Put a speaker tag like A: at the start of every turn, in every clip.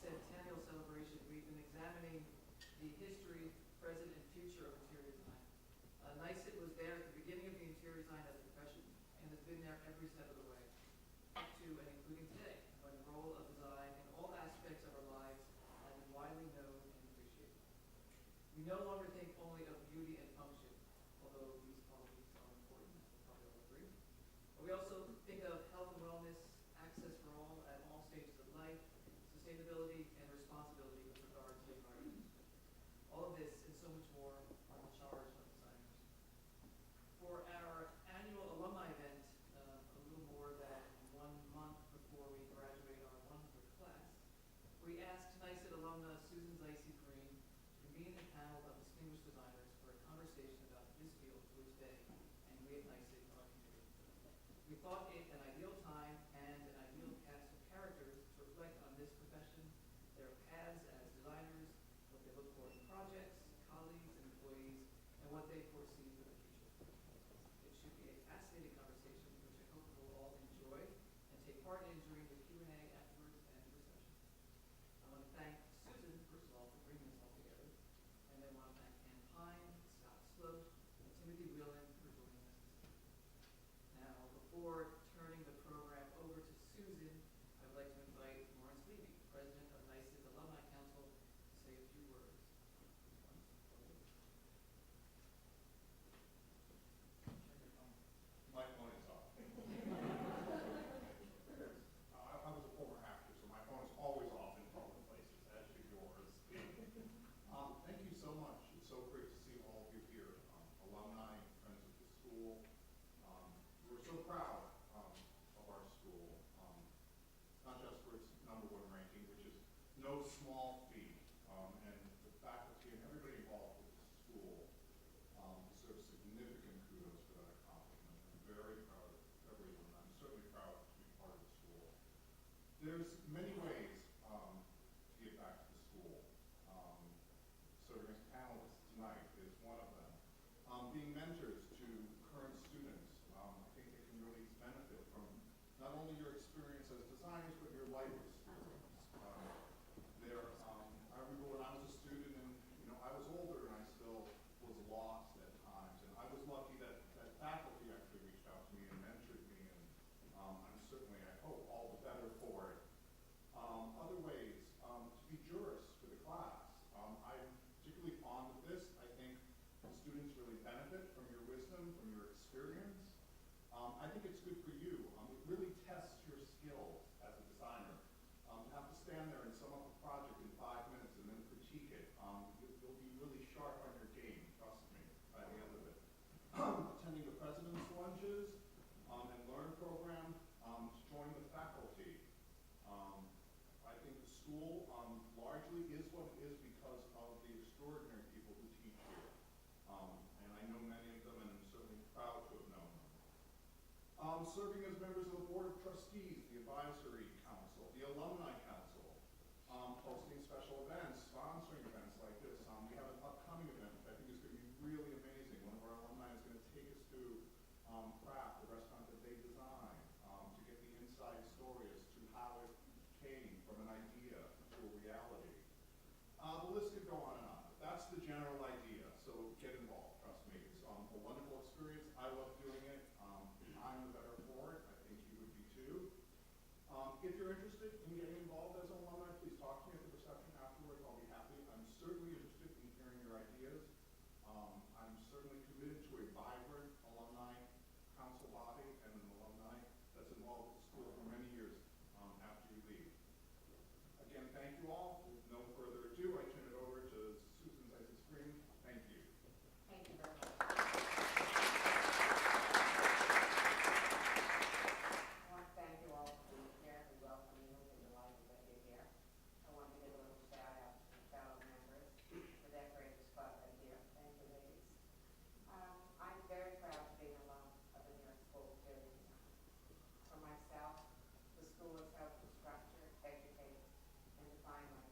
A: centennial celebration, we've been examining the history, present, and future of interior design. NYSID was there at the beginning of the interior design as a profession and has been there every step of the way, up to and including today, when the role of design in all aspects of our lives has been widely known and appreciated. We no longer think only of beauty and function, although these qualities are important, as we'll probably all agree. But we also think of health and wellness, access for all at all stages of life, sustainability, and responsibility with regard to the environment. All of this and so much more are the charge of designers. For our annual alumni event, a little more than 1 month before we graduate our 100th class, we asked NYSID alumna Susan Zises Green to convene a panel of distinguished designers for a conversation about this field to which they and we at NYSID are committed. We thought it an ideal time and an ideal cast of characters to reflect on this profession, their paths as designers, what they look for in projects, colleagues, and employees, and what they foresee for the future. It should be a fascinating conversation, which I hope we'll all enjoy and take part in during the Q&A afterwards and the reception. I want to thank Susan, first of all, for bringing this all together, and then I want to thank Ann Pine, Scott Sloat, and Timothy Whelan for joining us this evening. Now, before turning the program over to Susan, I would like to invite Lawrence Levy, President of NYSID's Alumni Council, to say a few words.
B: My phone is off. I was a former actor, so my phone is always off in public places, as should yours. Thank you so much. It's so great to see all of you here, alumni, friends of the school. We're so proud of our school, not just for its #1 ranking, which is no small feat, and the faculty and everybody involved with the school deserves significant kudos for that accomplishment. I'm very proud of everyone. I'm certainly proud to be part of the school. There's many ways to give back to the school. Serving as panelists tonight is one of them. Being mentors to current students, I think they can really benefit from not only your experience as designers, but your life experience. I remember when I was a student and I was older and I still was lost at times. And I was lucky that faculty actually reached out to me and mentored me, and I'm certainly, I hope, all the better for it. Other ways, to be jurists for the class. I'm particularly fond of this. I think the students really benefit from your wisdom, from your experience. I think it's good for you. It really tests your skills as a designer. To have to stand there and sum up a project in 5 minutes and then critique it, you'll be really sharp on your game, trust me, by the end of it. Attending the President's Lunches and Learn program, to join the faculty. I think the school largely is what it is because of the extraordinary people who teach here. And I know many of them, and I'm certainly proud to have known them. Serving as members of the Board of Trustees, the Advisory Council, the Alumni Council, hosting special events, sponsoring events like this. We have an upcoming event which I think is going to be really amazing. One of our alumni is going to take us to Craft, the restaurant that they designed, to get the inside story as to how it came from an idea to a reality. The list could go on and on, but that's the general idea, so get involved, trust me. It's a wonderful experience. I love doing it. I'm the better for it. I think you would be too. If you're interested in getting involved as an alumni, please talk to me at the reception afterwards. I'll be happy. I'm certainly interested in hearing your ideas. I'm certainly committed to a vibrant alumni council body and an alumni that's involved with the school for many years after you leave. Again, thank you all. With no further ado, I turn it over to Susan Zises Green. Thank you.
C: Thank you very much. I want to thank you all for being here. We welcome you. We're delighted that you're here. I want to give a little shout out to the fellow members for that great spot right here. Thank you, ladies. I'm very proud to be an alum of the New York School of Interior Design. For myself, the school has helped to structure, educate, and define my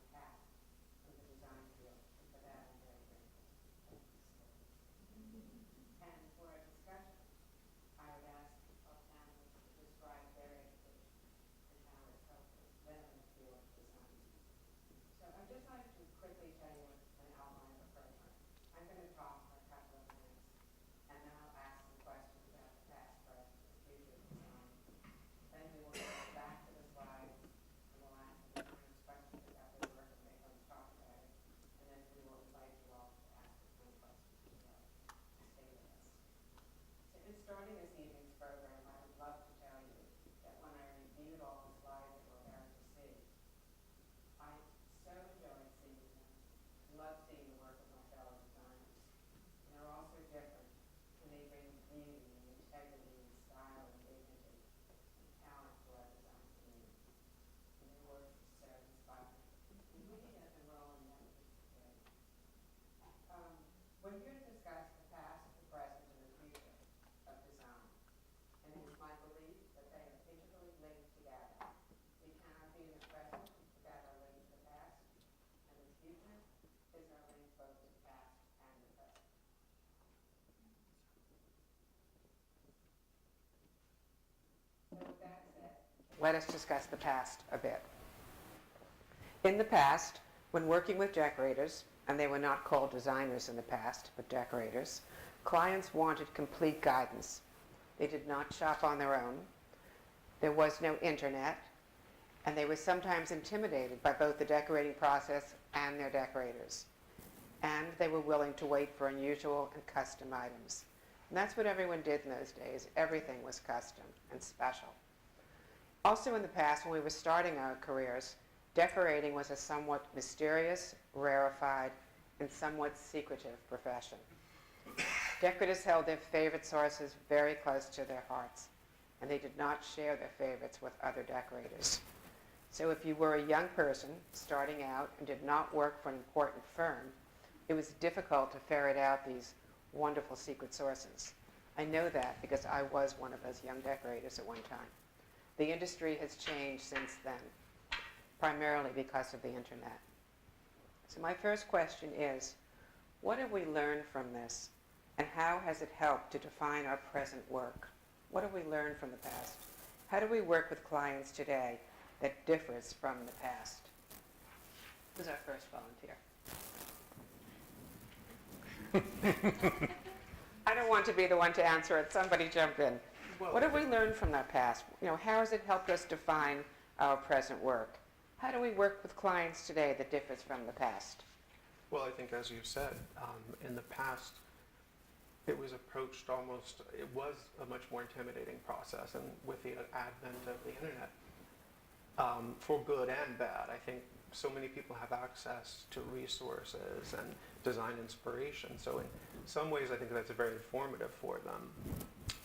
D: let us discuss the past a bit. In the past, when working with decorators, and they were not called designers in the past, but decorators, clients wanted complete guidance. They did not shop on their own. There was no internet, and they were sometimes intimidated by both the decorating process and their decorators. And they were willing to wait for unusual and custom items. And that's what everyone did in those days. Everything was custom and special. Also in the past, when we were starting our careers, decorating was a somewhat mysterious, rarefied, and somewhat secretive profession. Decorators held their favorite sources very close to their hearts, and they did not share their favorites with other decorators. So if you were a young person starting out and did not work for an important firm, it was difficult to ferret out these wonderful secret sources. I know that because I was one of those young decorators at one time. The industry has changed since then, primarily because of the internet. So my first question is, what have we learned from this, and how has it helped to define our present work? What have we learned from the past? How do we work with clients today that differs from the past? Who's our first volunteer? I don't want to be the one to answer it. Somebody jump in.
E: Well,
D: What have we learned from that past? How has it helped us define our present work? How do we work with clients today that differs from the past?
E: Well, I think as you said, in the past, it was approached almost, it was a much more intimidating process, and with the advent of the internet, for good and bad, I think so many people have access to resources and design inspiration. So in some ways, I think that's very informative for them.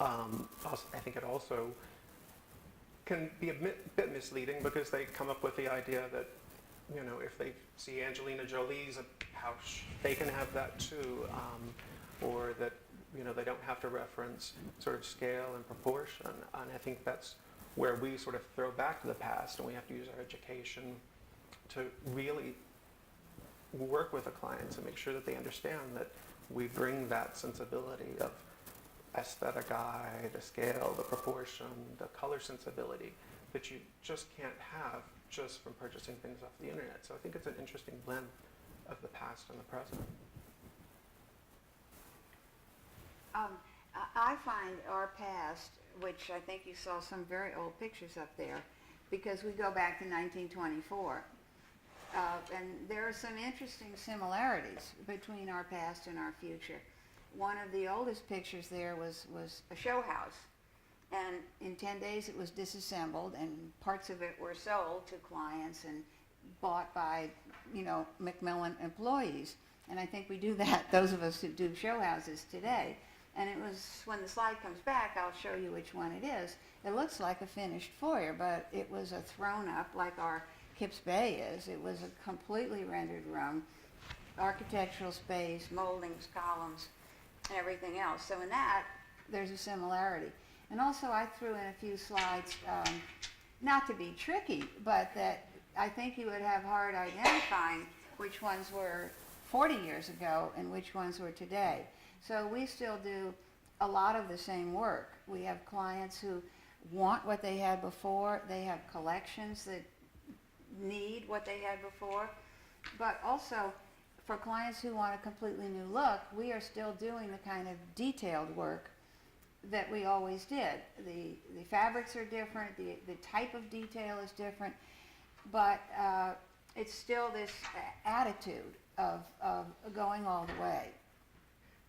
E: I think it also can be a bit misleading because they come up with the idea that, if they see Angelina Jolie's house, they can have that too, or that, they don't have to reference sort of scale and proportion. And I think that's where we sort of throw back to the past, and we have to use our education to really work with the clients and make sure that they understand that we bring that sensibility of aesthetic eye, the scale, the proportion, the color sensibility that you just can't have just from purchasing things off the internet. So I think it's an interesting blend of the past and the present.
C: I find our past, which I think you saw some very old pictures up there, because we go back to 1924. And there are some interesting similarities between our past and our future. One of the oldest pictures there was a show house. And in 10 days it was disassembled, and parts of it were sold to clients and bought by, Macmillan employees. And I think we do that, those of us who do show houses today. And it was, when the slide comes back, I'll show you which one it is. It looks like a finished foyer, but it was a thrown up like our Kips Bay is. It was a completely rendered room, architectural space, moldings, columns, and everything else. So in that, there's a similarity. And also I threw in a few slides, not to be tricky, but that I think you would have hard identifying which ones were 40 years ago and which ones were today. So we still do a lot of the same work. We have clients who want what they had before. They have collections that need what they had before. But also, for clients who want a completely new look, we are still doing the kind of detailed work that we always did. The fabrics are different, the type of detail is different, but it's still this attitude of going all the way.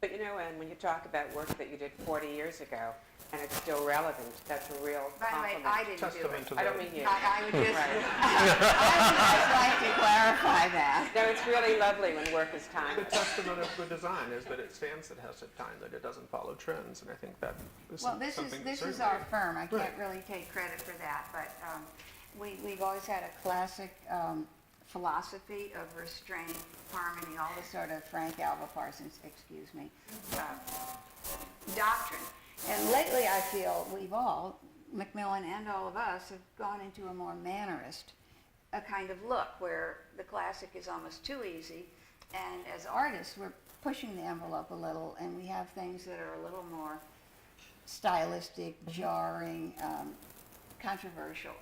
D: But and when you talk about work that you did 40 years ago, and it's still relevant, that's a real
C: By the way,
D: compliment.
C: I didn't do
E: Testament
C: it.
E: to
D: I don't mean you.
C: I would just,
D: Right.
C: I would just like to clarify that.
D: No, it's really lovely when work is
E: The
D: timeless.
E: testament of the design is that it stands the test of time, that it doesn't follow trends, and I think that is
C: Well, this
E: something
C: is
E: certainly-
C: our firm. I can't
E: Right.
C: really take credit for that, but we've always had a classic philosophy of restraint, harmony, all the sort of Frank Alva Parsons, doctrine. And lately I feel we've all, Macmillan and all of us, have gone into a more mannerist, a kind of look where the classic is almost too easy. And as artists, we're pushing the envelope a little, and we have things that are a little more stylistic, jarring, controversial.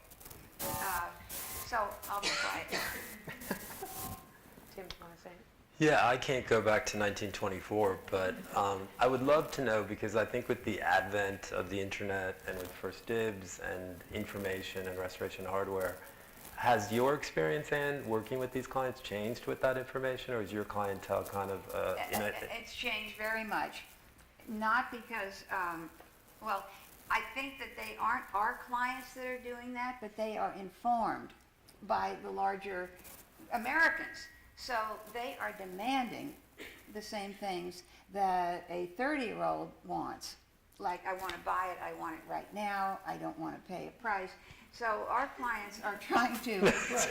C: So I'll be quiet.
D: Tim, do you want to say it?
F: Yeah, I can't go back to 1924, but I would love to know, because I think with the advent of the internet and with First Dibs and information and restoration hardware, has your experience, Ann, working with these clients changed with that information, or is your clientele kind of,
C: It's changed very much. Not because, well, I think that they aren't our clients that are doing that, but they are informed by the larger Americans. So they are demanding the same things that a 30-year-old wants. Like, I want to buy it, I want it right now, I don't want to pay a price. So our clients are trying to get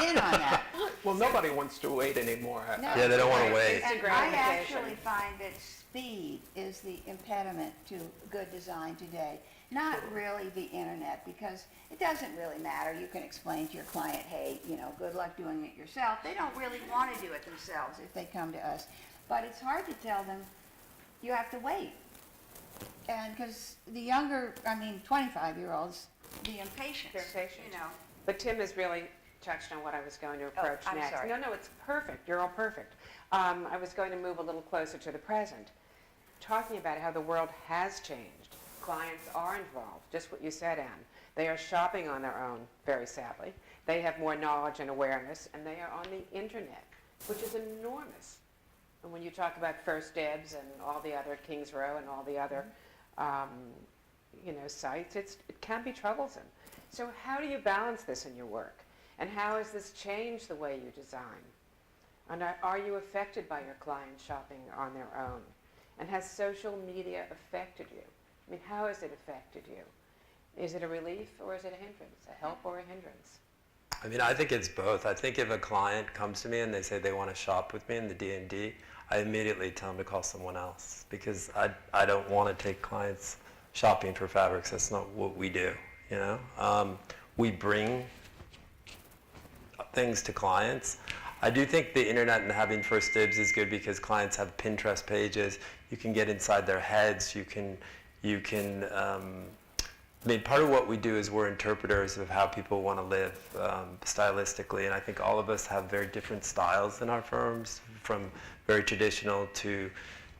C: in on that.
E: Well, nobody wants to wait anymore.
C: No.
F: Yeah, they don't want to wait.
C: And I
D: gratification.
C: actually find that speed is the impediment to good design today, not really the internet, because it doesn't really matter. You can explain to your client, hey, you know, good luck doing it yourself. They don't really want to do it themselves if they come to us. But it's hard to tell them, you have to wait. And because the younger, 25-year-olds, the impatience,
D: They're impatient.
C: you know.
D: But Tim has really touched on what I was going to approach
C: I'm
D: next.
C: sorry.
D: No, it's perfect. You're all perfect. I was going to move a little closer to the present, talking about how the world has changed. Clients are involved, just what you said, Anne. They are shopping on their own, very sadly. They have more knowledge and awareness, and they are on the internet, which is enormous. And when you talk about First Dibs and all the other Kings Row and all the other sites, it can be troublesome. So how do you balance this in your work? And how has this changed the way you design? And are you affected by your clients shopping on their own? And has social media affected you? I mean, how has it affected you? Is it a relief or is it a hindrance, a help or a hindrance?
F: I mean, I think it's both. I think if a client comes to me and they say they want to shop with me in the D&D, I immediately tell them to call someone else, because I don't want to take clients shopping for fabrics. That's not what we do, you know? We bring things to clients. I do think the internet and having First Dibs is good because clients have Pinterest pages. You can get inside their heads. I mean, part of what we do is we're interpreters of how people want to live stylistically, and I think all of us have very different styles in our firms, from very traditional to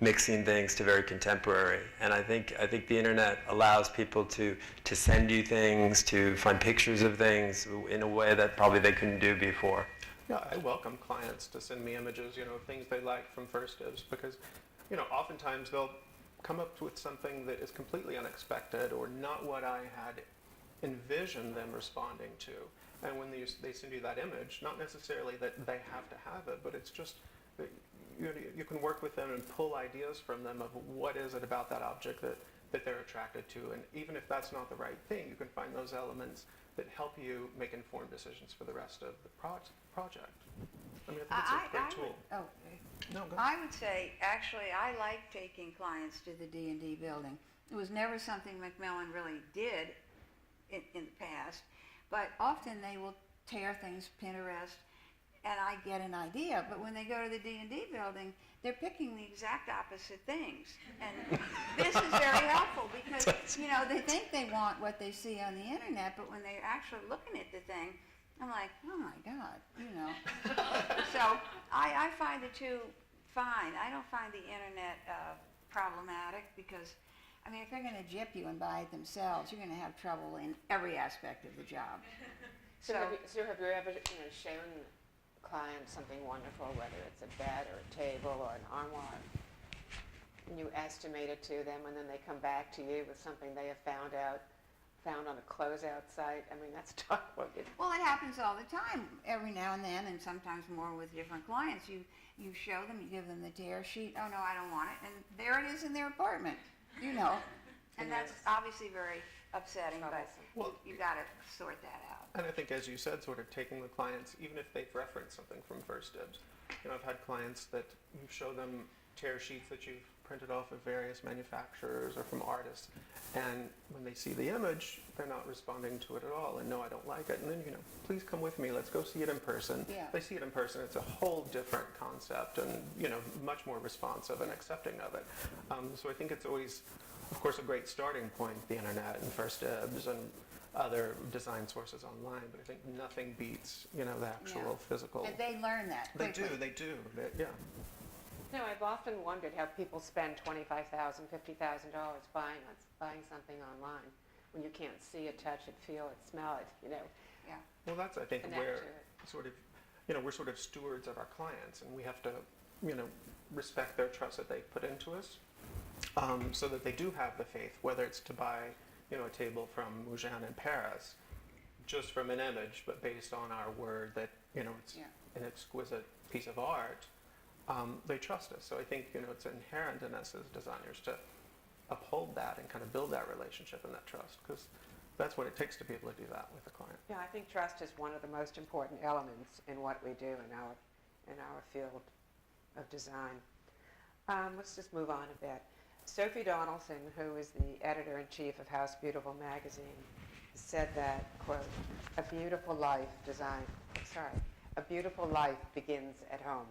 F: mixing things to very contemporary. And I think the internet allows people to send you things, to find pictures of things in a way that probably they couldn't do before.
E: Yeah, I welcome clients to send me images, things they like from First Dibs, because, oftentimes they'll come up with something that is completely unexpected or not what I had envisioned them responding to. And when they send you that image, not necessarily that they have to have it, but it's just that you can work with them and pull ideas from them of what is it about that object that they're attracted to. And even if that's not the right thing, you can find those elements that help you make informed decisions for the rest of the project. I mean, I think it's a great tool. No, go ahead.
C: I would say, actually, I like taking clients to the D&D building. It was never something Macmillan really did in the past, but often they will tear things, Pinterest, and I get an idea. But when they go to the D&D building, they're picking the exact opposite things. And this is very helpful because, they think they want what they see on the internet, but when they're actually looking at the thing, I'm like, oh my God, So I find the two fine. I don't find the internet problematic because, if they're going to gyp you and buy it themselves, you're going to have trouble in every aspect of the job.
D: So have you ever shown clients something wonderful, whether it's a bed or a table or an armoire, and you estimate it to them, and then they come back to you with something they have found on a closeout site? I mean, that's tough.
C: Well, it happens all the time, every now and then, and sometimes more with different clients. You show them, you give them the tear sheet. Oh no, I don't want it, and there it is in their apartment. And that's obviously very upsetting, but you got to sort that out.
E: And I think, as you said, sort of taking the clients, even if they've referenced something from First Dibs. I've had clients that you show them tear sheets that you've printed off of various manufacturers or from artists, and when they see the image, they're not responding to it at all, and no, I don't like it, and then, please come with me, let's go see it in person.
C: Yeah.
E: They see it in person, it's a whole different concept, and, much more responsive and accepting of it. So I think it's always, of course, a great starting point, the internet and First Dibs, and other design sources online, but I think nothing beats, the actual physical.
C: And they learn that
E: They
C: quickly.
E: do, yeah.
D: No, I've often wondered how people spend $25,000, $50,000 buying something online when you can't see it, touch it, feel it, smell it,
C: Yeah.
E: Well, that's, I think,
D: connect
E: where
D: to it.
E: sort of, we're sort of stewards of our clients, and we have to, respect their trust that they put into us, so that they do have the faith, whether it's to buy, a table from Mougin in Paris, just from an image, but based on our word that, it's
C: Yeah.
E: an exquisite piece of art, they trust us. So I think, it's inherent in us as designers to uphold that and kind of build that relationship and that trust, because that's what it takes to be able to do that with a client.
D: Yeah, I think trust is one of the most important elements in what we do in our field of design. Let's just move on a bit. Sophie Donaldson, who is the editor-in-chief of House Beautiful magazine, said that, quote, a beautiful life begins at home.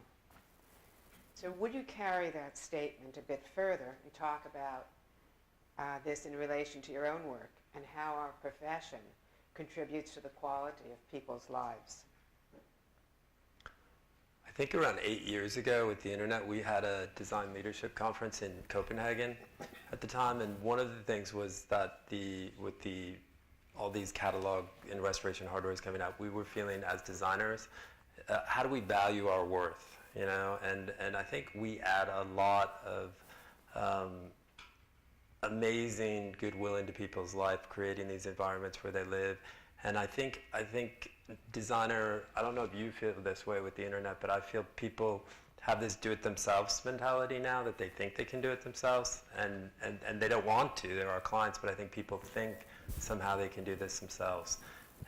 D: So would you carry that statement a bit further and talk about this in relation to your own work and how our profession contributes to the quality of people's lives?
F: I think around 8 years ago with the internet, we had a design leadership conference in Copenhagen at the time, and one of the things was that all these catalog and restoration hardware is coming out, we were feeling as designers, how do we value our worth, and I think we add a lot of amazing goodwill into people's life, creating these environments where they live. And I think designer, I don't know if you feel this way with the internet, but I feel people have this do-it-themselves mentality now, that they think they can do it themselves, and they don't want to. They're our clients, but I think people think somehow they can do this themselves.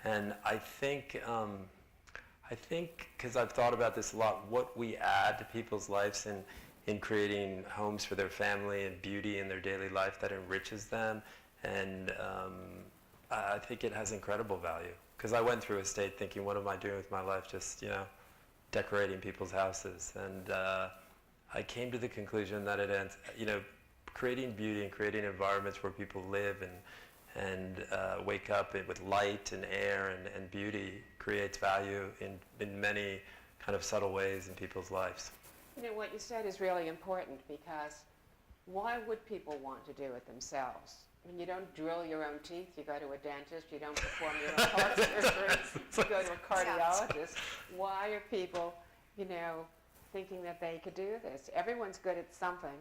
F: And I think, because I've thought about this a lot, what we add to people's lives in creating homes for their family and beauty in their daily life that enriches them, and I think it has incredible value. Because I went through a state thinking, what am I doing with my life? Just, decorating people's houses. And I came to the conclusion that it ends, creating beauty and creating environments where people live and wake up with light and air and beauty creates value in many kind of subtle ways in people's lives.
D: What you said is really important, because why would people want to do it themselves? I mean, you don't drill your own teeth, you go to a dentist, you don't perform your own heart surgery, you go to a cardiologist. Why are people, thinking that they could do this? Everyone's good at something,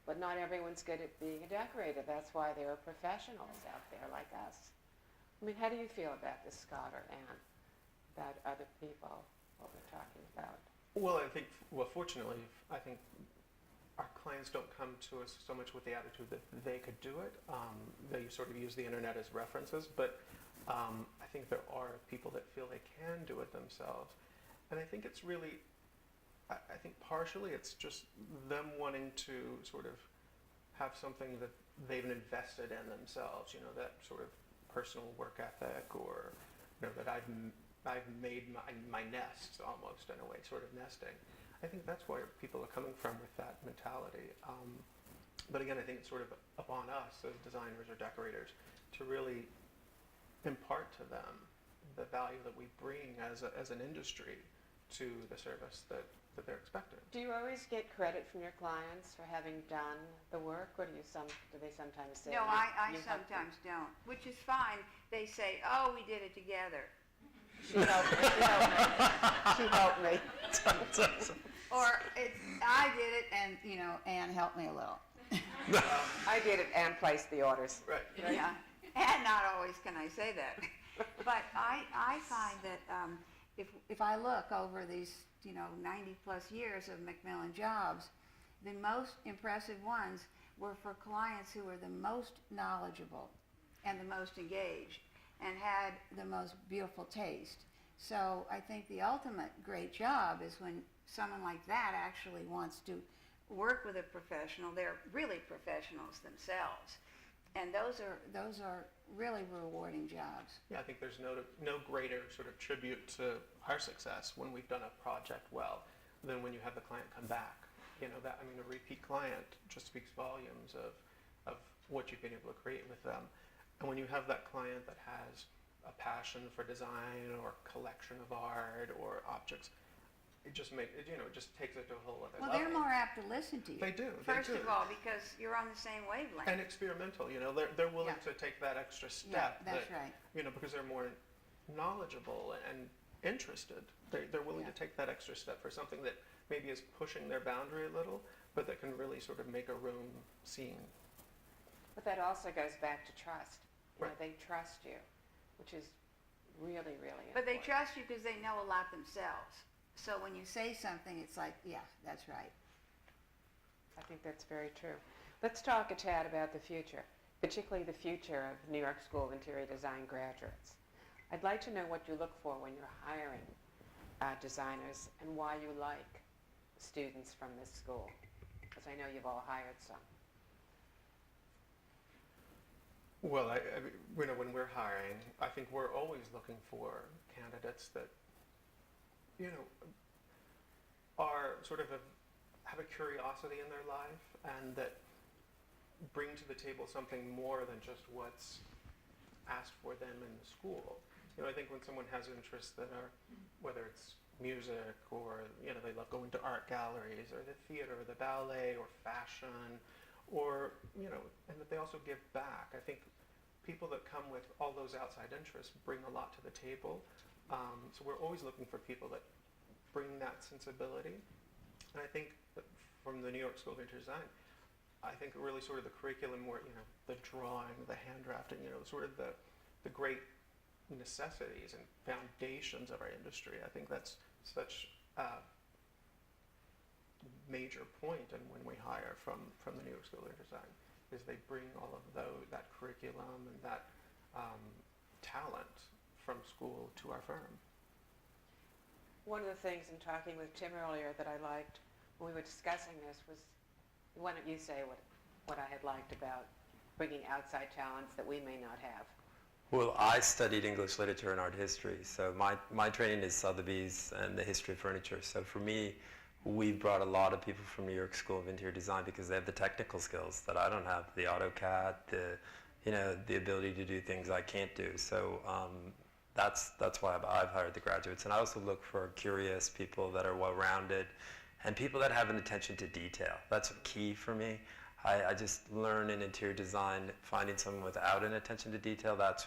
D: but not everyone's good at being a decorator. That's why there are professionals out there like us. I mean, how do you feel about this, Scott or Anne, about other people, what we're talking about?
E: Well, fortunately, I think our clients don't come to us so much with the attitude that they could do it. They sort of use the internet as references, but I think there are people that feel they can do it themselves. And I think it's really, I think partially it's just them wanting to sort of have something that they've invested in themselves, that sort of personal work ethic, or that I've made my nest almost in a way, sort of nesting. I think that's where people are coming from with that mentality. But again, I think it's sort of upon us as designers or decorators to really impart to them the value that we bring as an industry to the service that they're expecting.
D: Do you always get credit from your clients for having done the work, or do they sometimes say?
C: No, I
D: you have to-
C: sometimes don't, which is fine. They say, oh, we did it together.
D: She helped me. She helped me.
C: Or I did it and, Anne helped me a little.
D: I did it and placed the orders.
E: Right.
C: Yeah, and not always can I say that. But I find that if I look over these, 90 plus years of Macmillan jobs, the most impressive ones were for clients who were the most knowledgeable and the most engaged and had the most beautiful taste. So I think the ultimate great job is when someone like that actually wants to work with a professional. They're really professionals themselves. And those are really rewarding jobs.
E: Yeah, I think there's no greater sort of tribute to our success when we've done a project well than when you have the client come back. A repeat client just speaks volumes of what you've been able to create with them. And when you have that client that has a passion for design or collection of art or objects, it just it just takes it to a whole other
G: Well,
E: level.
G: they're more apt to listen to you.
E: They do.
G: First of all, because you're on the same wavelength.
E: And experimental, they're willing
G: Yeah.
E: to take that extra
G: Yeah,
E: step.
G: that's right.
E: Because they're more knowledgeable and interested. They're willing
G: Yeah.
E: to take that extra step for something that maybe is pushing their boundary a little, but that can really sort of make a room seen.
D: But that also goes back to trust.
E: Right.
D: They trust you, which is really, really important.
G: But they trust you because they know a lot themselves. So when you say something, it's like, yeah, that's right.
D: I think that's very true. Let's talk a tad about the future, particularly the future of New York School of Interior Design graduates. I'd like to know what you look for when you're hiring designers and why you like students from this school, because I know you've all hired some.
E: Well, when we're hiring, I think we're always looking for candidates that, are sort of have a curiosity in their life and that bring to the table something more than just what's asked for them in the school. I think when someone has interests that are, whether it's music or, they love going to art galleries or the theater or the ballet or fashion or, and that they also give back. I think people that come with all those outside interests bring a lot to the table. So we're always looking for people that bring that sensibility. And I think that from the New York School of Interior Design, I think really sort of the curriculum where, the drawing, the hand drafting, sort of the great necessities and foundations of our industry. I think that's such a major point and when we hire from the New York School of Interior Design is they bring all of that curriculum and that talent from school to our firm.
D: One of the things in talking with Tim earlier that I liked when we were discussing this was, why don't you say what I had liked about bringing outside talents that we may not have?
F: Well, I studied English literature and art history, so my training is Sotheby's and the history of furniture. So for me, we brought a lot of people from New York School of Interior Design because they have the technical skills that I don't have, the AutoCAD, the ability to do things I can't do. So that's why I've hired the graduates. And I also look for curious people that are well-rounded and people that have an attention to detail. That's key for me. I just learn in interior design, finding someone without an attention to detail, that's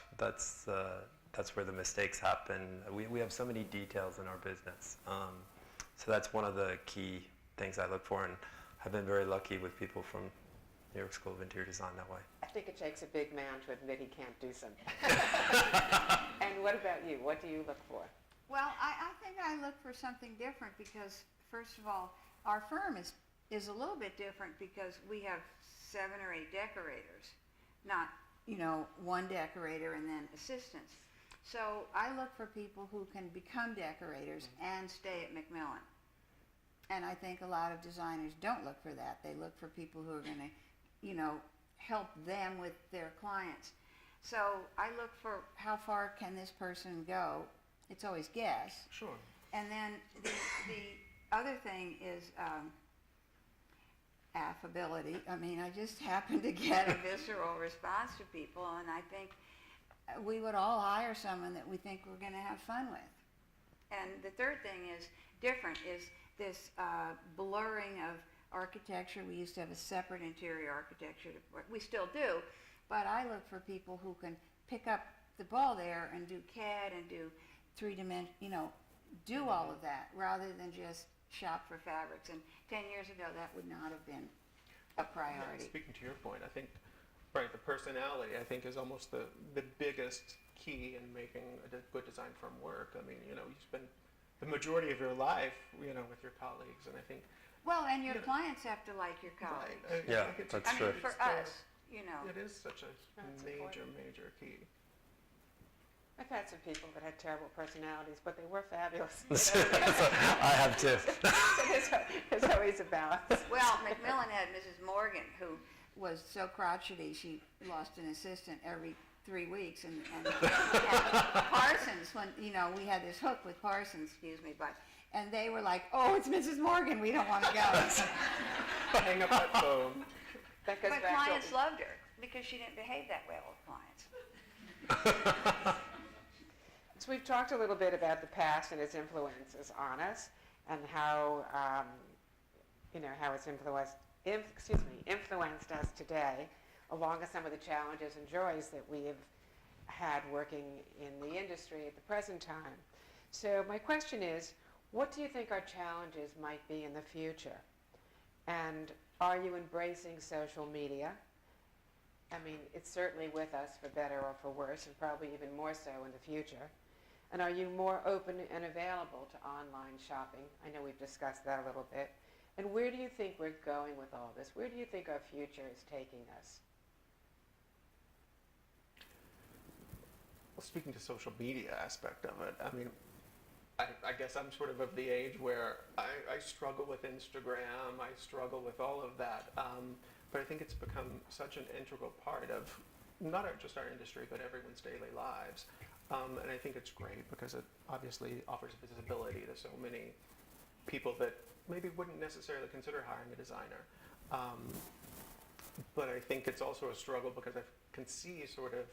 F: where the mistakes happen. We have so many details in our business. So that's one of the key things I look for, and I've been very lucky with people from New York School of Interior Design that way.
D: I think it takes a big man to admit he can't do something. And what about you? What do you look for?
G: Well, I think I look for something different because, first of all, our firm is a little bit different because we have 7 or 8 decorators, not, one decorator and then assistants. So I look for people who can become decorators and stay at Macmillan. And I think a lot of designers don't look for that. They look for people who are going to, help them with their clients. So I look for how far can this person go. It's always guess.
E: Sure.
G: And then the other thing is affability. I mean, I just happen to get a visceral response to people, and I think we would all hire someone that we think we're going to have fun with. And the third thing is different, is this blurring of architecture. We used to have a separate interior architecture. We still do, but I look for people who can pick up the ball there and do CAD and do 3-dimensional, do all of that rather than just shop for fabrics. And 10 years ago, that would not have been a priority.
E: Yeah, speaking to your point, I think, right, the personality, I think, is almost the biggest key in making a good design firm work. I mean, you spend the majority of your life, with your colleagues, and I think...
G: Well, and your clients have to like your colleagues.
E: Right.
F: Yeah,
E: I think
F: that's
G: I
F: true.
G: mean, for us,
E: It is such a
D: That's
E: major,
D: important.
E: major key.
D: I've had some people that had terrible personalities, but they were fabulous.
F: I have too.
D: So there's always a balance.
G: Well, Macmillan had Mrs. Morgan, who was so crotchety she lost an assistant every 3 weeks, and Parsons, when we had this hook with Parsons, and they were like, "Oh, it's Mrs. Morgan, we don't want to go."
E: Hang up that phone.
D: That goes
G: But
D: back to
G: clients loved her because she didn't behave that well with clients.
D: So we've talked a little bit about the past and its influences on us, and how how it's influenced us today, along with some of the challenges and joys that we have had working in the industry at the present time. So my question is, what do you think our challenges might be in the future? And are you embracing social media? I mean, it's certainly with us for better or for worse, and probably even more so in the future. And are you more open and available to online shopping? I know we've discussed that a little bit. And where do you think we're going with all this? Where do you think our future is taking us?
E: Well, speaking to social media aspect of it, I mean, I guess I'm sort of the age where I struggle with Instagram, I struggle with all of that, but I think it's become such an integral part of not just our industry, but everyone's daily lives. And I think it's great because it obviously offers visibility to so many people that maybe wouldn't necessarily consider hiring a designer. But I think it's also a struggle because I can see sort of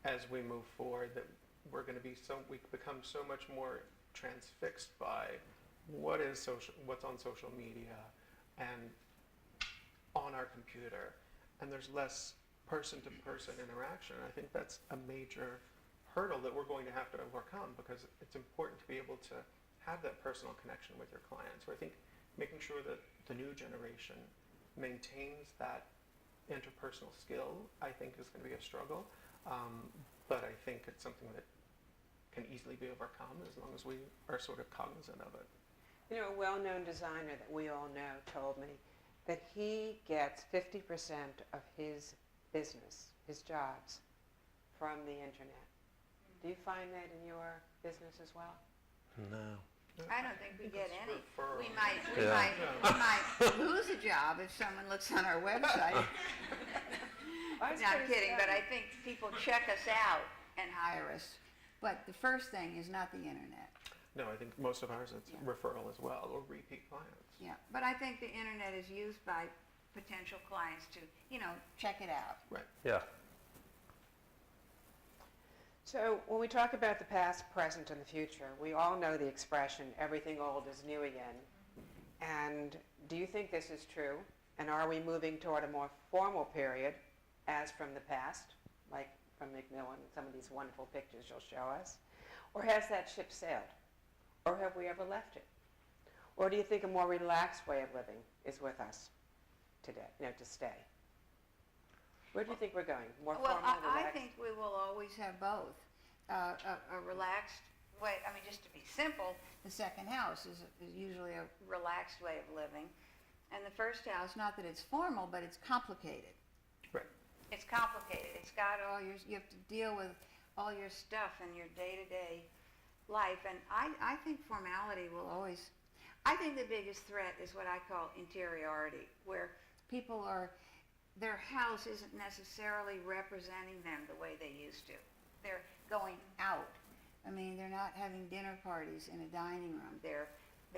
E: as we move forward that we're going to be we become so much more transfixed by what's on social media and on our computer, and there's less person-to-person interaction. I think that's a major hurdle that we're going to have to overcome, because it's important to be able to have that personal connection with your clients. So I think making sure that the new generation maintains that interpersonal skill, I think, is going to be a struggle. But I think it's something that can easily be overcome as long as we are sort of cognizant of it.
D: You know, a well-known designer that we all know told me that he gets 50% of his business, his jobs, from the internet. Do you find that in your business as well?
F: No.
G: I don't think we get any.
E: Referral.
G: We might lose a job if someone looks on our website. No, I'm kidding, but I think people check us out and hire us. But the first thing is not the internet.
E: No, I think most of ours it's referral as well, or repeat clients.
G: Yeah, but I think the internet is used by potential clients to, check it out.
E: Right.
F: Yeah.
D: So when we talk about the past, present, and the future, we all know the expression, everything old is new again. And do you think this is true? And are we moving toward a more formal period, as from the past, like from Macmillan, some of these wonderful pictures you'll show us? Or has that ship sailed? Or have we ever left it? Or do you think a more relaxed way of living is with us today, to stay? Where do you think we're going? More
G: Well,
D: formal,
G: I
D: relaxed?
G: think we will always have both. A relaxed way, just to be simple, the second house is usually a relaxed way of living. And the first house, not that it's formal, but it's complicated.
E: Right.
G: It's complicated. It's got you have to deal with all your stuff in your day-to-day life. And I think formality will always, I think the biggest threat is what I call interiority, where people their house isn't necessarily representing them the way they used to. They're going out. They're not having dinner parties in a dining room. They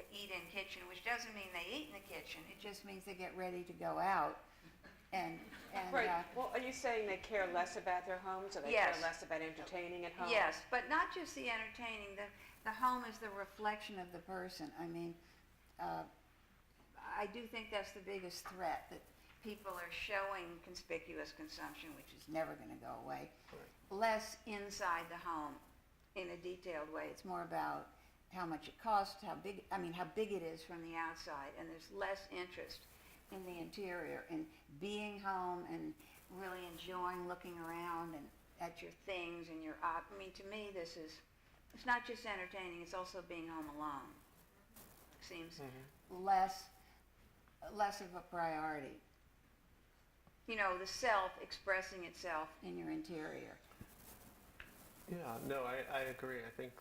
G: eat in kitchen, which doesn't mean they eat in the kitchen. It just means they get ready to go out. And
D: Right. Well, are you saying they care less about their homes, or they
G: Yes.
D: care less about entertaining at home?
G: yes, but not just the entertaining. The home is the reflection of the person. I do think that's the biggest threat, that people are showing conspicuous consumption, which is never going to go away.
E: Right.
G: Less inside the home in a detailed way. It's more about how much it costs, how big it is from the outside, and there's less interest in the interior, in being home and really enjoying looking around and at your things and your to me it's not just entertaining, it's also being home alone. Seems less of a priority. The self expressing itself in your interior.
E: Yeah, no, I agree. I think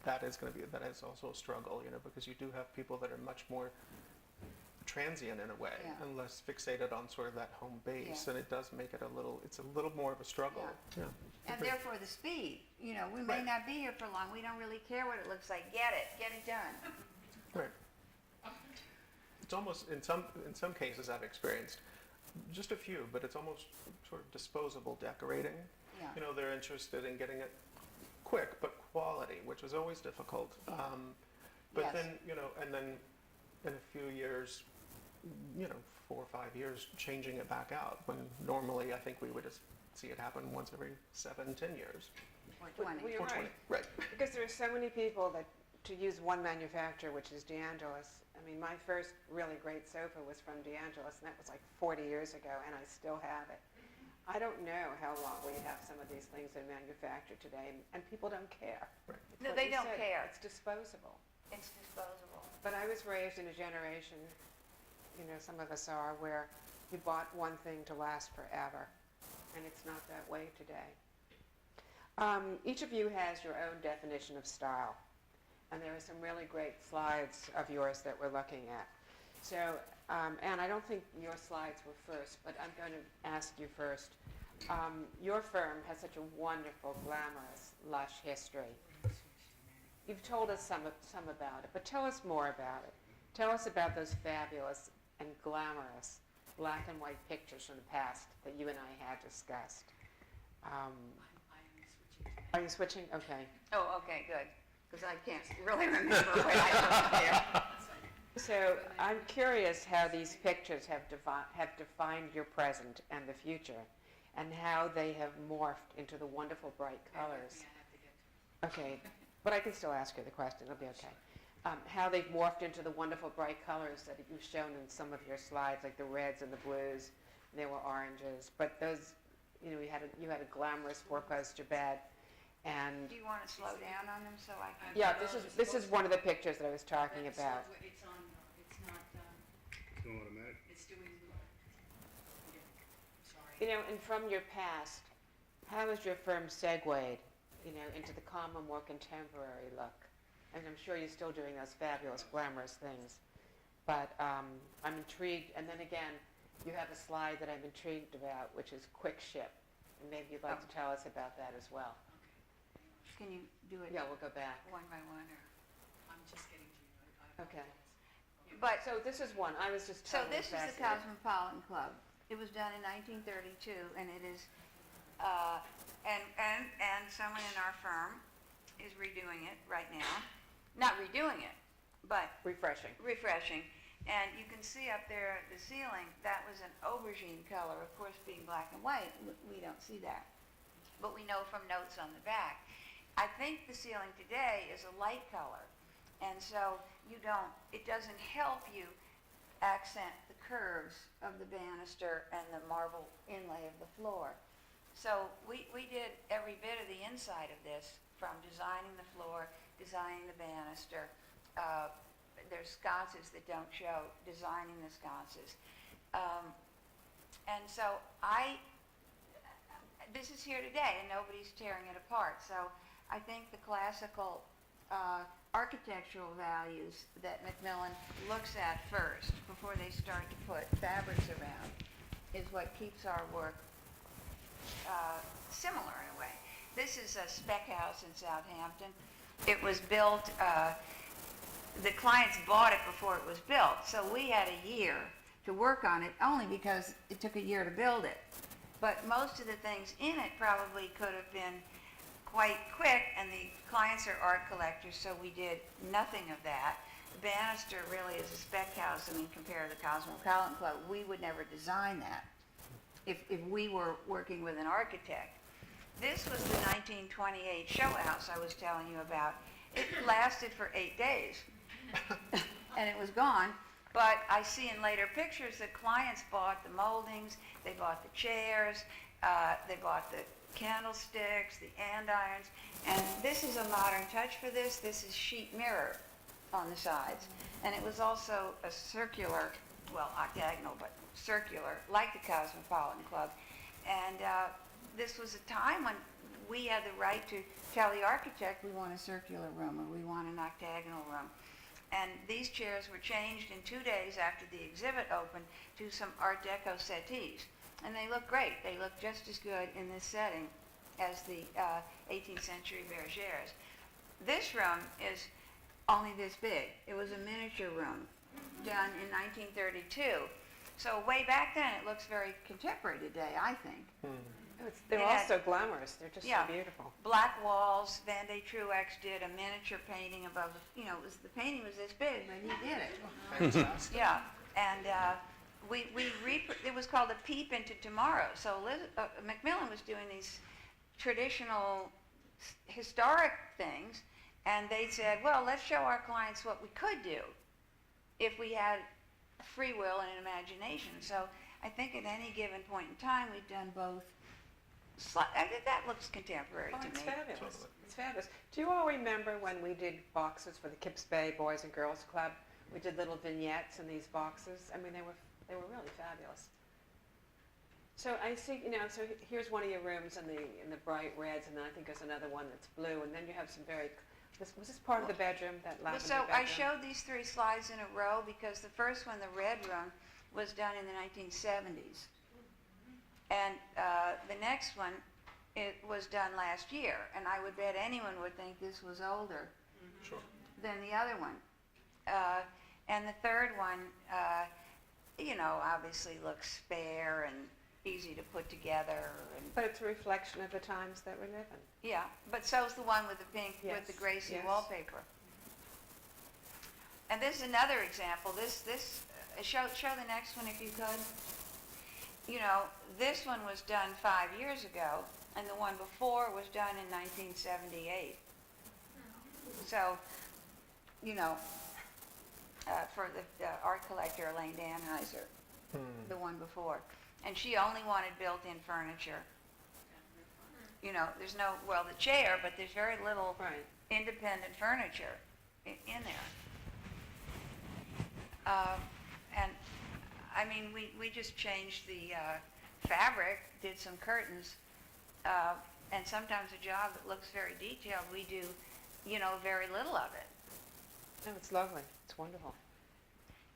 E: that is also a struggle, because you do have people that are much more transient in a way,
G: Yeah.
E: and less fixated on sort of that home base,
G: Yeah.
E: and it does make it it's a little more of a struggle. Yeah.
G: And therefore the speed. We may
E: Right.
G: not be here for long. We don't really care what it looks like. Get it done.
E: Right. It's almost, in some cases I've experienced, just a few, but it's almost sort of disposable decorating.
G: Yeah.
E: You know, they're interested in getting it quick, but quality, which is always difficult. But
G: Yes.
E: then, you know, and then in a few years, you know, 4 or 5 years, changing it back out, when normally I think we would just see it happen once every 7, 10 years.
G: Or
D: Well,
G: 20.
D: you're
E: Or 20.
D: right.
E: Right.
D: Because there are so many people that, to use one manufacturer, which is DeAngelis, I mean, my first really great sofa was from DeAngelis, and that was like 40 years ago, and I still have it. I don't know how long we have some of these things in manufacture today, and people don't care.
E: Right.
D: It's
G: No,
D: what
G: they
D: you
G: don't
D: said,
G: care.
D: It's disposable.
G: It's disposable.
D: But I was raised in a generation, you know, some of us are, where you bought one thing to last forever, and it's not that way today. Each of you has your own definition of style, and there are some really great slides of yours that we're looking at. So, Anne, I don't think your slides were first, but I'm going to ask you first. Your firm has such a wonderful, glamorous, lush history. You've told us some about it, but tell us more about it. Tell us about those fabulous and glamorous black and white pictures from the past that you and I had discussed. Are you switching? Okay.
G: Oh, okay, good, because I can't really remember what I put there.
D: So I'm curious how these pictures have defined your present and the future, and how they have morphed into the wonderful bright colors. Okay, but I can still ask you the question. It'll be okay. How they've morphed into the wonderful bright colors that you've shown in some of your slides, like the reds and the blues. There were oranges, but those, you know, you had a glamorous four-poster bed, and
G: Do you want to slow down on them so I can?
D: yeah, this is one of the pictures that I was talking about.
H: It's on, it's not,
B: It's automatic.
H: it's doing, sorry.
D: You know, and from your past, how has your firm segued, you know, into the calmer, more contemporary look? And I'm sure you're still doing those fabulous, glamorous things. But I'm intrigued, and then again, you have a slide that I'm intrigued about, which is quick ship. And maybe you'd like to tell us about that as well.
G: Can you do it
D: Yeah, we'll go back.
G: one by one, or?
H: I'm just getting to you. I
D: Okay.
H: apologize.
G: But,
D: So this is one. I was just
G: so
D: totally
G: this is the
D: fascinated.
G: Cosmopolitan Club. It was done in 1932, and it is, and someone in our firm is redoing it right now. Not redoing it, but
D: Refreshing.
G: refreshing. And you can see up there the ceiling, that was an aubergine color, of course being black and white, we don't see that. But we know from notes on the back. I think the ceiling today is a light color, and so it doesn't help you accent the curves of the banister and the marble inlay of the floor. So we did every bit of the inside of this, from designing the floor, designing the banister, there's sconces that don't show, designing the sconces. And so this is here today, and nobody's tearing it apart. So I think the classical architectural values that Macmillan looks at first, before they start to put fabrics around, is what keeps our work similar in a way. This is a spec house in Southampton. It was built, the clients bought it before it was built, so we had a year to work on it, only because it took a year to build it. But most of the things in it probably could have been quite quick, and the clients are art collectors, so we did nothing of that. The banister really is a spec house. I mean, compared to the Cosmopolitan Club, we would never design that if we were working with an architect. This was the 1928 show house I was telling you about. It lasted for 8 days, and it was gone. But I see in later pictures that clients bought the moldings, they bought the chairs, they bought the candlesticks, the andirons, and this is a modern touch for this. This is sheet mirror on the sides, and it was also a circular, well, octagonal, but circular, like the Cosmopolitan Club. And this was a time when we had the right to tell the architect we want a circular room or we want an octagonal room. And these chairs were changed in 2 days after the exhibit opened to some Art Deco settees. And they look great. They look just as good in this setting as the 18th century bergères. This room is only this big. It was a miniature room done in 1932. So way back then, it looks very contemporary today, I think.
D: They're
G: It
D: all
G: had-
D: so glamorous. They're just
G: Yeah.
D: so beautiful.
G: Black walls. Van de Truex did a miniature painting above the, the painting was this big, but he did it.
E: Fantastic.
G: Yeah, and it was called A Peep into Tomorrow. So Macmillan was doing these traditional historic things, and they said, well, let's show our clients what we could do if we had free will and an imagination. So I think at any given point in time, we've done both. I think that looks contemporary
D: Oh,
G: to
D: it's
G: me.
D: fabulous.
E: Totally.
D: It's fabulous. Do you all remember when we did boxes for the Kips Bay Boys and Girls Club? We did little vignettes in these boxes. I mean, they were really fabulous. So I see, so here's one of your rooms in the bright reds, and then I think there's another one that's blue, and then you have some was this part of the bedroom, that
G: Well,
D: lavender
G: so
D: bedroom?
G: I showed these 3 slides in a row because the first one, the red room, was done in the 1970s. And the next one, it was done last year, and I would bet anyone would think this was older
E: Sure.
G: than the other one. And the third one, obviously looks spare and easy to put together.
D: But it's a reflection of the times that we live in.
G: Yeah, but so's the one with the pink, with the
D: Yes,
G: Gracie
D: yes.
G: wallpaper. And this is another example. Show the next one if you could. This one was done 5 years ago, and the one before was done in 1978. So, for the art collector Elaine Danheiser, the one before. And she only wanted built-in furniture. There's the chair, but there's very little
D: Right.
G: independent furniture in there. And I mean, we just changed the fabric, did some curtains, and sometimes a job that looks very detailed, we do, very little of it.
D: No, it's lovely. It's wonderful.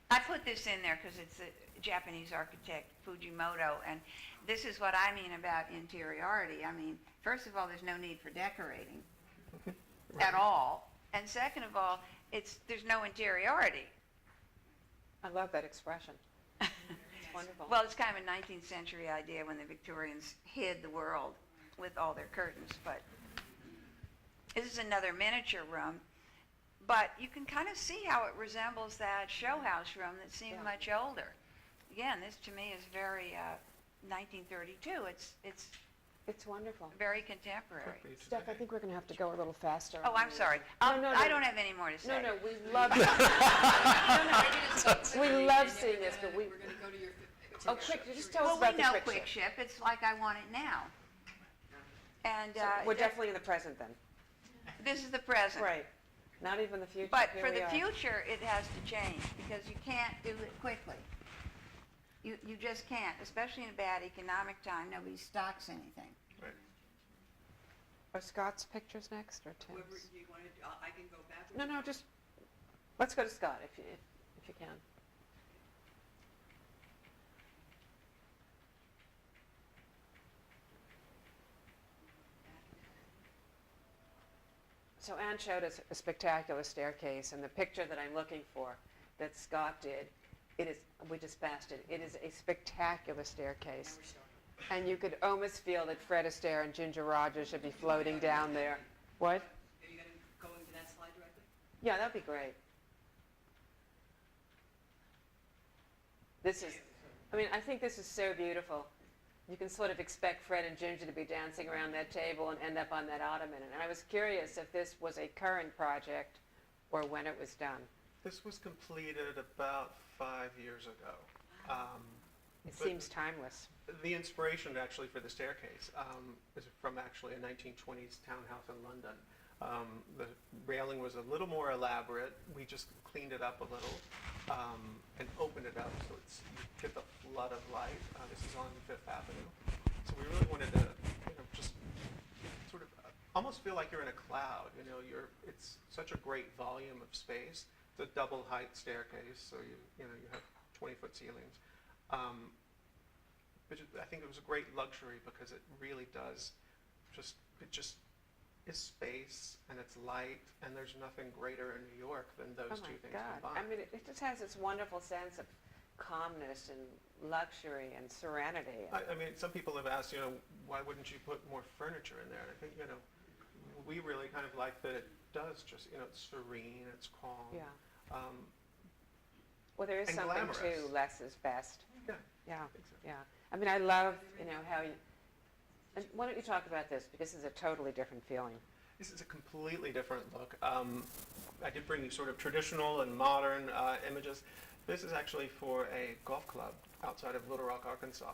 G: I put this in there because it's a Japanese architect, Fujimoto, and this is what I mean about interiority. I mean, first of all, there's no need for decorating at all. And second of all, there's no interiority.
D: I love that expression. It's wonderful.
G: Well, it's kind of a 19th century idea when the Victorians hid the world with all their curtains, but this is another miniature room. But you can kind of see how it resembles that show house room that seemed
D: Yeah.
G: much older. Again, this to me is very 1932. It's
D: wonderful.
G: very contemporary.
D: Steph, I think we're going to have to go a little faster.
G: Oh, I'm sorry.
D: No,
G: I don't have any more to say.
D: No, we love We love seeing this, but
H: We're going to go to your.
D: Oh, quick, just tell us
G: Well,
D: about
G: we
D: the
G: know
D: quick
G: quick
D: ship.
G: ship. It's like I want it now. And
D: So we're definitely in the present then.
G: this is the present.
D: Right. Not even the future.
G: But
D: Here
G: for
D: we
G: the
D: are.
G: future, it has to change because you can't do it quickly. You just can't, especially in a bad economic time. Nobody stocks anything.
E: Right.
D: Are Scott's pictures next or
H: Whoever
D: Tim's?
H: you want to, I can go back.
D: No, just let's go to Scott if you can. So Anne showed us a spectacular staircase, and the picture that I'm looking for that Scott did, we just passed it. It is a spectacular staircase. And you could almost feel that Fred Astaire and Ginger Rogers should be floating down there. What?
H: Are you going to go into that slide directly?
D: Yeah, that'd be great. I think this is so beautiful. You can sort of expect Fred and Ginger to be dancing around that table and end up on that ottoman. And I was curious if this was a current project or when it was done.
E: This was completed about 5 years ago.
D: It
E: But-
D: seems timeless.
E: The inspiration actually for the staircase is from actually a 1920s townhouse in London. The railing was a little more elaborate. We just cleaned it up a little and opened it up so you get the flood of light. This is on Fifth Avenue. So we really wanted to just sort of almost feel like you're in a cloud. It's such a great volume of space. It's a double height staircase, so you have 20-foot ceilings. But I think it was a great luxury because it really does it just is space and it's light, and there's nothing greater in New York than those
D: Oh
E: two
D: my
E: things
D: God.
E: combined.
D: It just has this wonderful sense of calmness and luxury and serenity.
E: I mean, some people have asked, why wouldn't you put more furniture in there? And I think, we really kind of like that it does just, it's serene, it's calm.
D: Yeah.
E: Um,
D: Well, there is
E: and
D: something
E: glamorous.
D: to less is best.
E: yeah.
D: Yeah,
E: Exactly.
D: yeah. I mean, I love, how you, and why don't you talk about this, because this is a totally different feeling.
E: This is a completely different look. I did bring you sort of traditional and modern images. This is actually for a golf club outside of Little Rock, Arkansas.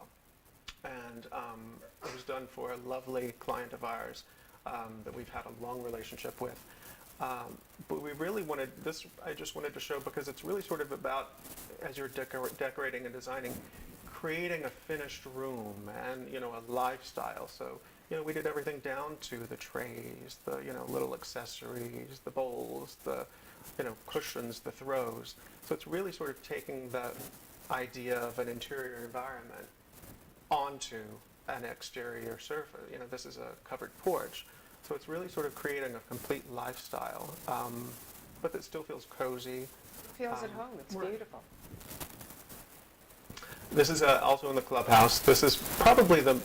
E: And it was done for a lovely client of ours that we've had a long relationship with. But we really wanted this, I just wanted to show, because it's really sort of about, as you're decorating and designing, creating a finished room and, a lifestyle. So, we did everything down to the trays, the, little accessories, the bowls, the, cushions, the throws. So it's really sort of taking the idea of an interior environment onto an exterior surface. This is a covered porch. So it's really sort of creating a complete lifestyle, but that still feels cozy.
D: It feels at home. It's
E: right.
D: beautiful.
E: This is also in the clubhouse. This is probably the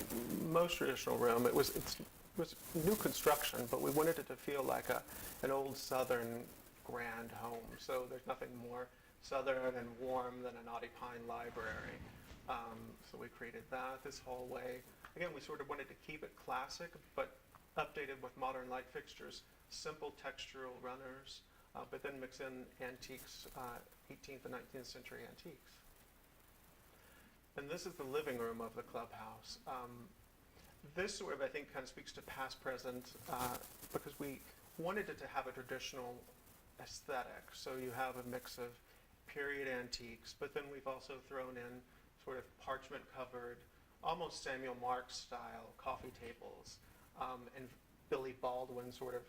E: most traditional room. It was new construction, but we wanted it to feel like an old Southern grand home. So there's nothing more Southern and warm than a knotty pine library. So we created that. This hallway. Again, we sort of wanted to keep it classic, but updated with modern light fixtures, simple textural runners, but then mix in antiques, 18th and 19th century antiques. And this is the living room of the clubhouse. This sort of, I think, kind of speaks to past, present, because we wanted it to have a traditional aesthetic. So you have a mix of period antiques, but then we've also thrown in sort of parchment covered, almost Samuel Marks style coffee tables, and Billy Baldwin sort of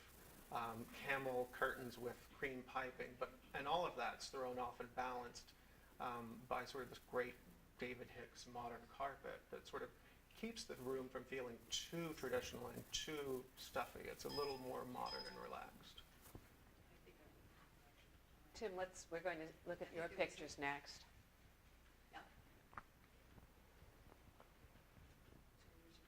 E: camel curtains with cream piping, and all of that's thrown off and balanced by sort of this great David Hicks modern carpet that sort of keeps the room from feeling too traditional and too stuffy. It's a little more modern and relaxed.
D: Tim, we're going to look at your pictures next.
H: Yeah.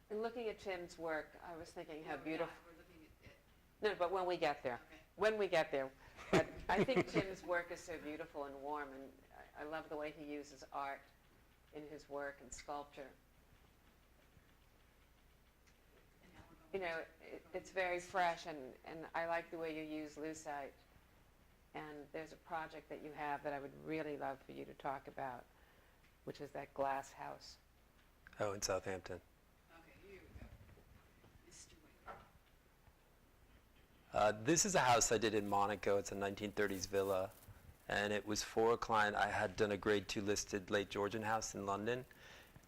D: And looking at Tim's work, I was thinking how
H: Yeah,
D: beautiful.
H: we're looking at it.
D: No, but when we get there.
H: Okay.
D: When we get there. But I think Tim's work is so beautiful and warm, and I love the way he uses art in his work and sculpture.
H: And now we're going
D: It's very fresh, and I like the way you use lucite. And there's a project that you have that I would really love for you to talk about, which is that glass house.
F: Oh, in Southampton.
H: Okay, here we go. Mr. Wade.
F: This is a house I did in Monaco. It's a 1930s villa. And it was for a client. I had done a grade 2 listed late Georgian house in London.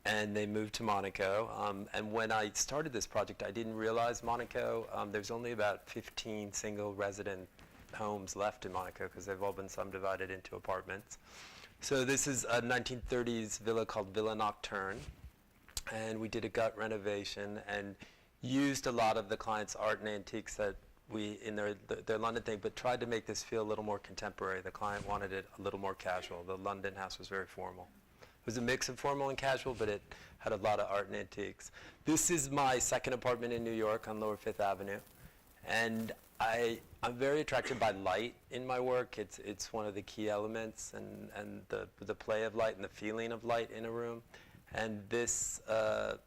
F: And they moved to Monaco. And when I started this project, I didn't realize Monaco, there's only about 15 single resident homes left in Monaco because they've all been subdivided into apartments. So this is a 1930s villa called Villa Nocturne. And we did a gut renovation and used a lot of the client's art and antiques that we in their London thing, but tried to make this feel a little more contemporary. The client wanted it a little more casual. The London house was very formal. It was a mix of formal and casual, but it had a lot of art and antiques. This is my second apartment in New York on Lower Fifth Avenue. And I'm very attracted by light in my work. It's one of the key elements, and the play of light and the feeling of light in a room. And this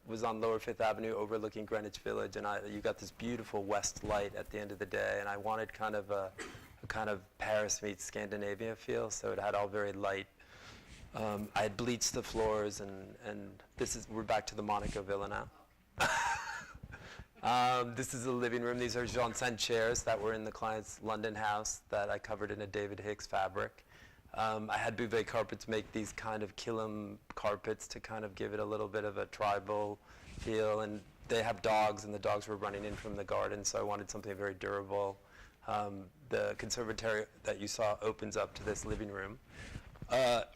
F: was on Lower Fifth Avenue overlooking Greenwich Village, and you got this beautiful west light at the end of the day, and I wanted kind of a kind of Paris meets Scandinavia feel, so it had all very light. I had bleached the floors, and we're back to the Monaco Villa now. This is the living room. These are Jean-Saint chairs that were in the client's London house that I covered in a David Hicks fabric. I had Bouvet carpets make these kind of Killam carpets to kind of give it a little bit of a tribal feel, and they have dogs, and the dogs were running in from the garden, so I wanted something very durable. The conservatory that you saw opens up to this living room.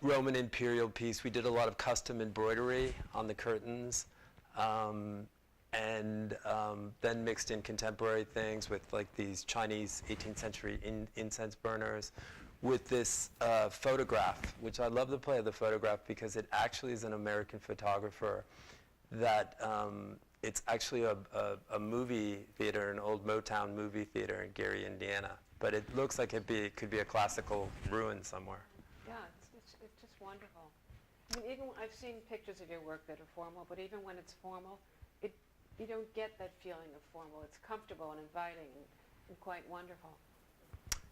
F: Roman imperial piece. We did a lot of custom embroidery on the curtains, and then mixed in contemporary things with like these Chinese 18th century incense burners. with this photograph, which I love the play of the photograph because it actually is an American photographer that it's actually a movie theater, an old Motown movie theater in Gary, Indiana. But it looks like it could be a classical ruin somewhere.
D: Yeah, it's just wonderful. I mean, even I've seen pictures of your work that are formal, but even when it's formal, you don't get that feeling of formal. It's comfortable and inviting and quite wonderful.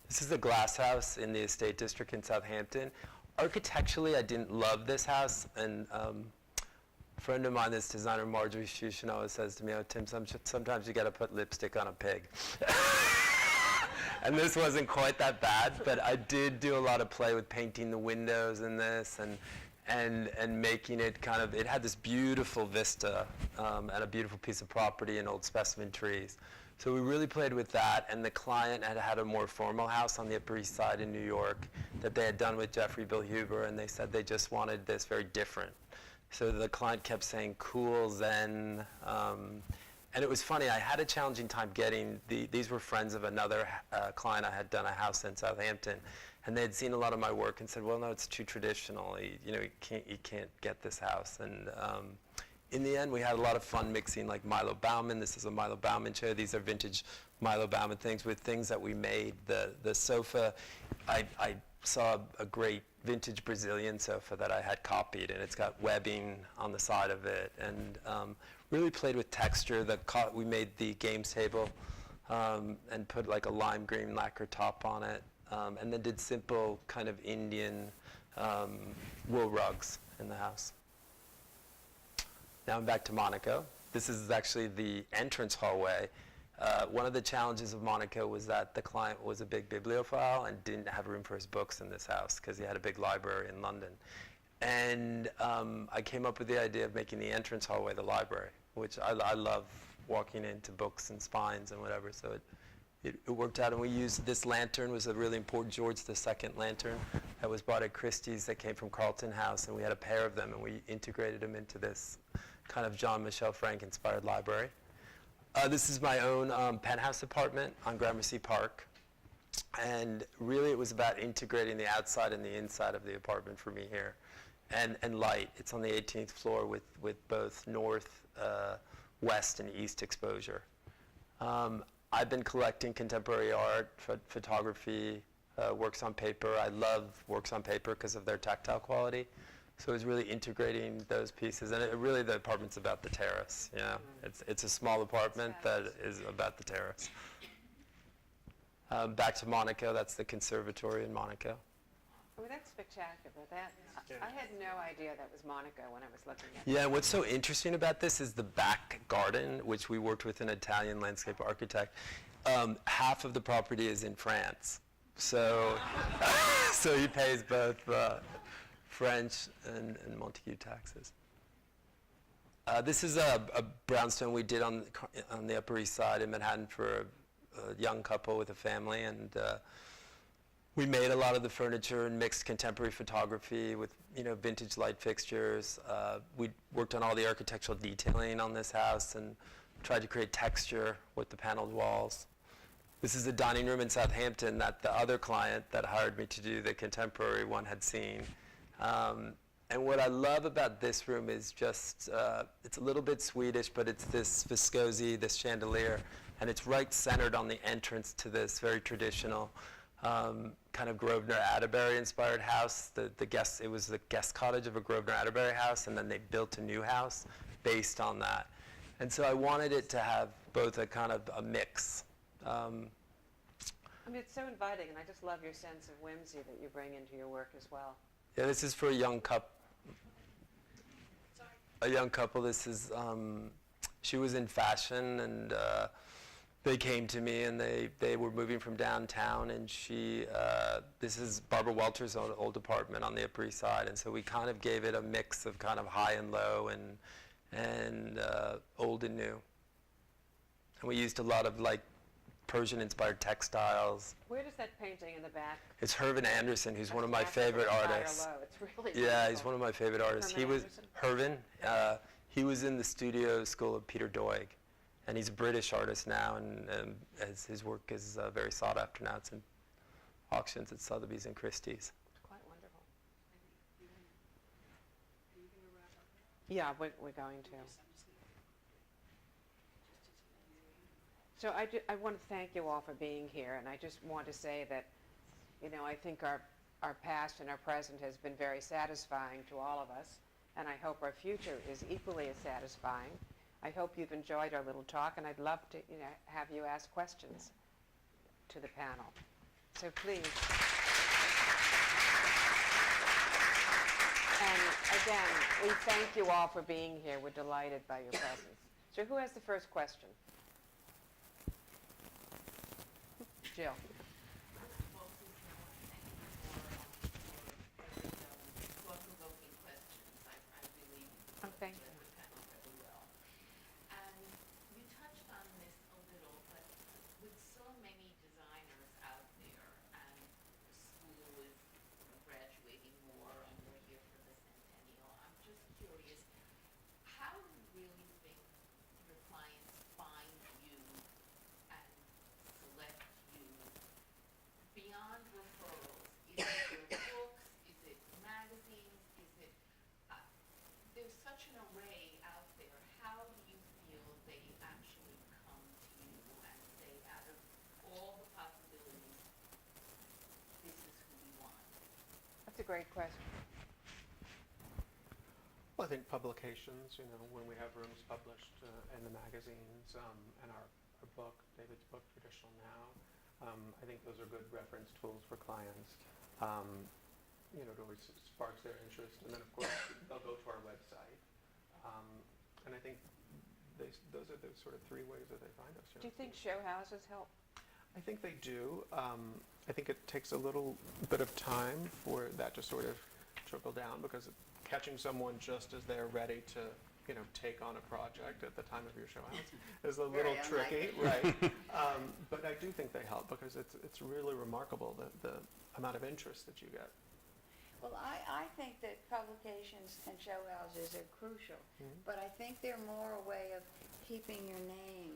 F: This is the Glass House in the Estate District in Southampton. Architecturally, I didn't love this house, and a friend of mine, this designer, Marjorie Shushin, always says to me, "Oh, Tim, sometimes you got to put lipstick on a pig." And this wasn't quite that bad, but I did do a lot of play with painting the windows in this and making it kind of, it had this beautiful vista and a beautiful piece of property and old specimen trees. So we really played with that, and the client had a more formal house on the Upper East Side in New York that they had done with Jeffrey Bill Huber, and they said they just wanted this very different. So the client kept saying cool, zen, and it was funny, I had a challenging time getting, these were friends of another client I had done a house in Southampton, and they had seen a lot of my work and said, well, no, it's too traditional, you can't get this house. And in the end, we had a lot of fun mixing like Milo Bauman. This is a Milo Bauman chair. These are vintage Milo Bauman things with things that we made. The sofa, I saw a great vintage Brazilian sofa that I had copied, and it's got webbing on the side of it, and really played with texture. We made the games table and put like a lime green lacquer top on it, and then did simple kind of Indian wool rugs in the house. Now I'm back to Monaco. This is actually the entrance hallway. One of the challenges of Monaco was that the client was a big bibliophile and didn't have room for his books in this house because he had a big library in London. And I came up with the idea of making the entrance hallway the library, which I love walking into books and spines and whatever, so it worked out. And we used this lantern, was a really important George II lantern that was bought at Christie's that came from Carlton House, and we had a pair of them, and we integrated them into this kind of Jean-Michel Frank-inspired library. This is my own penthouse apartment on Gramercy Park, and really it was about integrating the outside and the inside of the apartment for me here, and light. It's on the 18th floor with both north, west, and east exposure. I've been collecting contemporary art, photography, works on paper. I love works on paper because of their tactile quality. So it was really integrating those pieces, and really the apartment's about the terrace. It's a small apartment that is about the terrace. Back to Monaco. That's the conservatory in Monaco.
D: I mean, that's spectacular. I had no idea that was Monaco when I was looking at it.
F: Yeah, what's so interesting about this is the back garden, which we worked with an Italian landscape architect. Half of the property is in France, so so he pays both French and Montague taxes. This is a brownstone we did on the Upper East Side in Manhattan for a young couple with a family, and we made a lot of the furniture and mixed contemporary photography with vintage light fixtures. We worked on all the architectural detailing on this house and tried to create texture with the paneled walls. This is a dining room in Southampton that the other client that hired me to do the contemporary one had seen. And what I love about this room is just, it's a little bit Swedish, but it's this viscosi, this chandelier, and it's right centered on the entrance to this very traditional kind of Grosvenor Atterbury inspired house. It was the guest cottage of a Grosvenor Atterbury house, and then they built a new house based on that. And so I wanted it to have both a kind of a mix.
D: I mean, it's so inviting, and I just love your sense of whimsy that you bring into your work as well.
F: Yeah, this is for a young couple. A young couple. This is, she was in fashion, and they came to me, and they were moving from downtown, and this is Barbara Welter's old apartment on the Upper East Side, and so we kind of gave it a mix of kind of high and low and old and new. And we used a lot of like Persian-inspired textiles.
D: Where does that painting in the back?
F: It's Hervin Anderson, who's one of my favorite artists.
D: It's really
F: yeah,
D: beautiful.
F: he's one of my favorite artists. Hervin. He was in the studio school of Peter Doig, and he's a British artist now, and his work is very sought after now. It's auctions at Sotheby's and Christie's.
D: It's quite wonderful.
H: Are you gonna wrap up now?
D: Yeah, we're going to.
H: I'm just gonna, just to
D: So I want to thank you all for being here, and I just want to say that, you know, I think our past and our present has been very satisfying to all of us, and I hope our future is equally as satisfying. I hope you've enjoyed our little talk, and I'd love to, you know, have you ask questions to the panel. So please. And again, we thank you all for being here. We're delighted by your presence. So who has the first question? Jill.
I: Well, Susan, I want to thank you for very thought-provoking questions. I really
D: Oh, thank you.
I: read the panel very well. And you touched on this a little, but with so many designers out there and the school is graduating more and we're here for the centennial, I'm just curious, how do you really think your clients find you and select you beyond referrals? Is it your books? Is it magazines? Is it, there's such an array out there. How do you feel they actually come to you and say, out of all the possibilities, this is who we want?
D: That's a great question.
E: Well, I think publications, you know, when we have rooms published in the magazines and our book, David's book, Traditional Now, I think those are good reference tools for clients. You know, it always sparks their interest, and then of course they'll go to our website. And I think those are the sort of three ways that they find us.
D: Do you think show houses help?
E: I think they do. I think it takes a little bit of time for that to sort of trickle down, because catching someone just as they're ready to, you know, take on a project at the time of your show house is a little tricky, right? But I do think they help, because it's really remarkable the amount of interest that you get.
G: Well, I think that publications and show houses are crucial, but I think they're more a way of keeping your name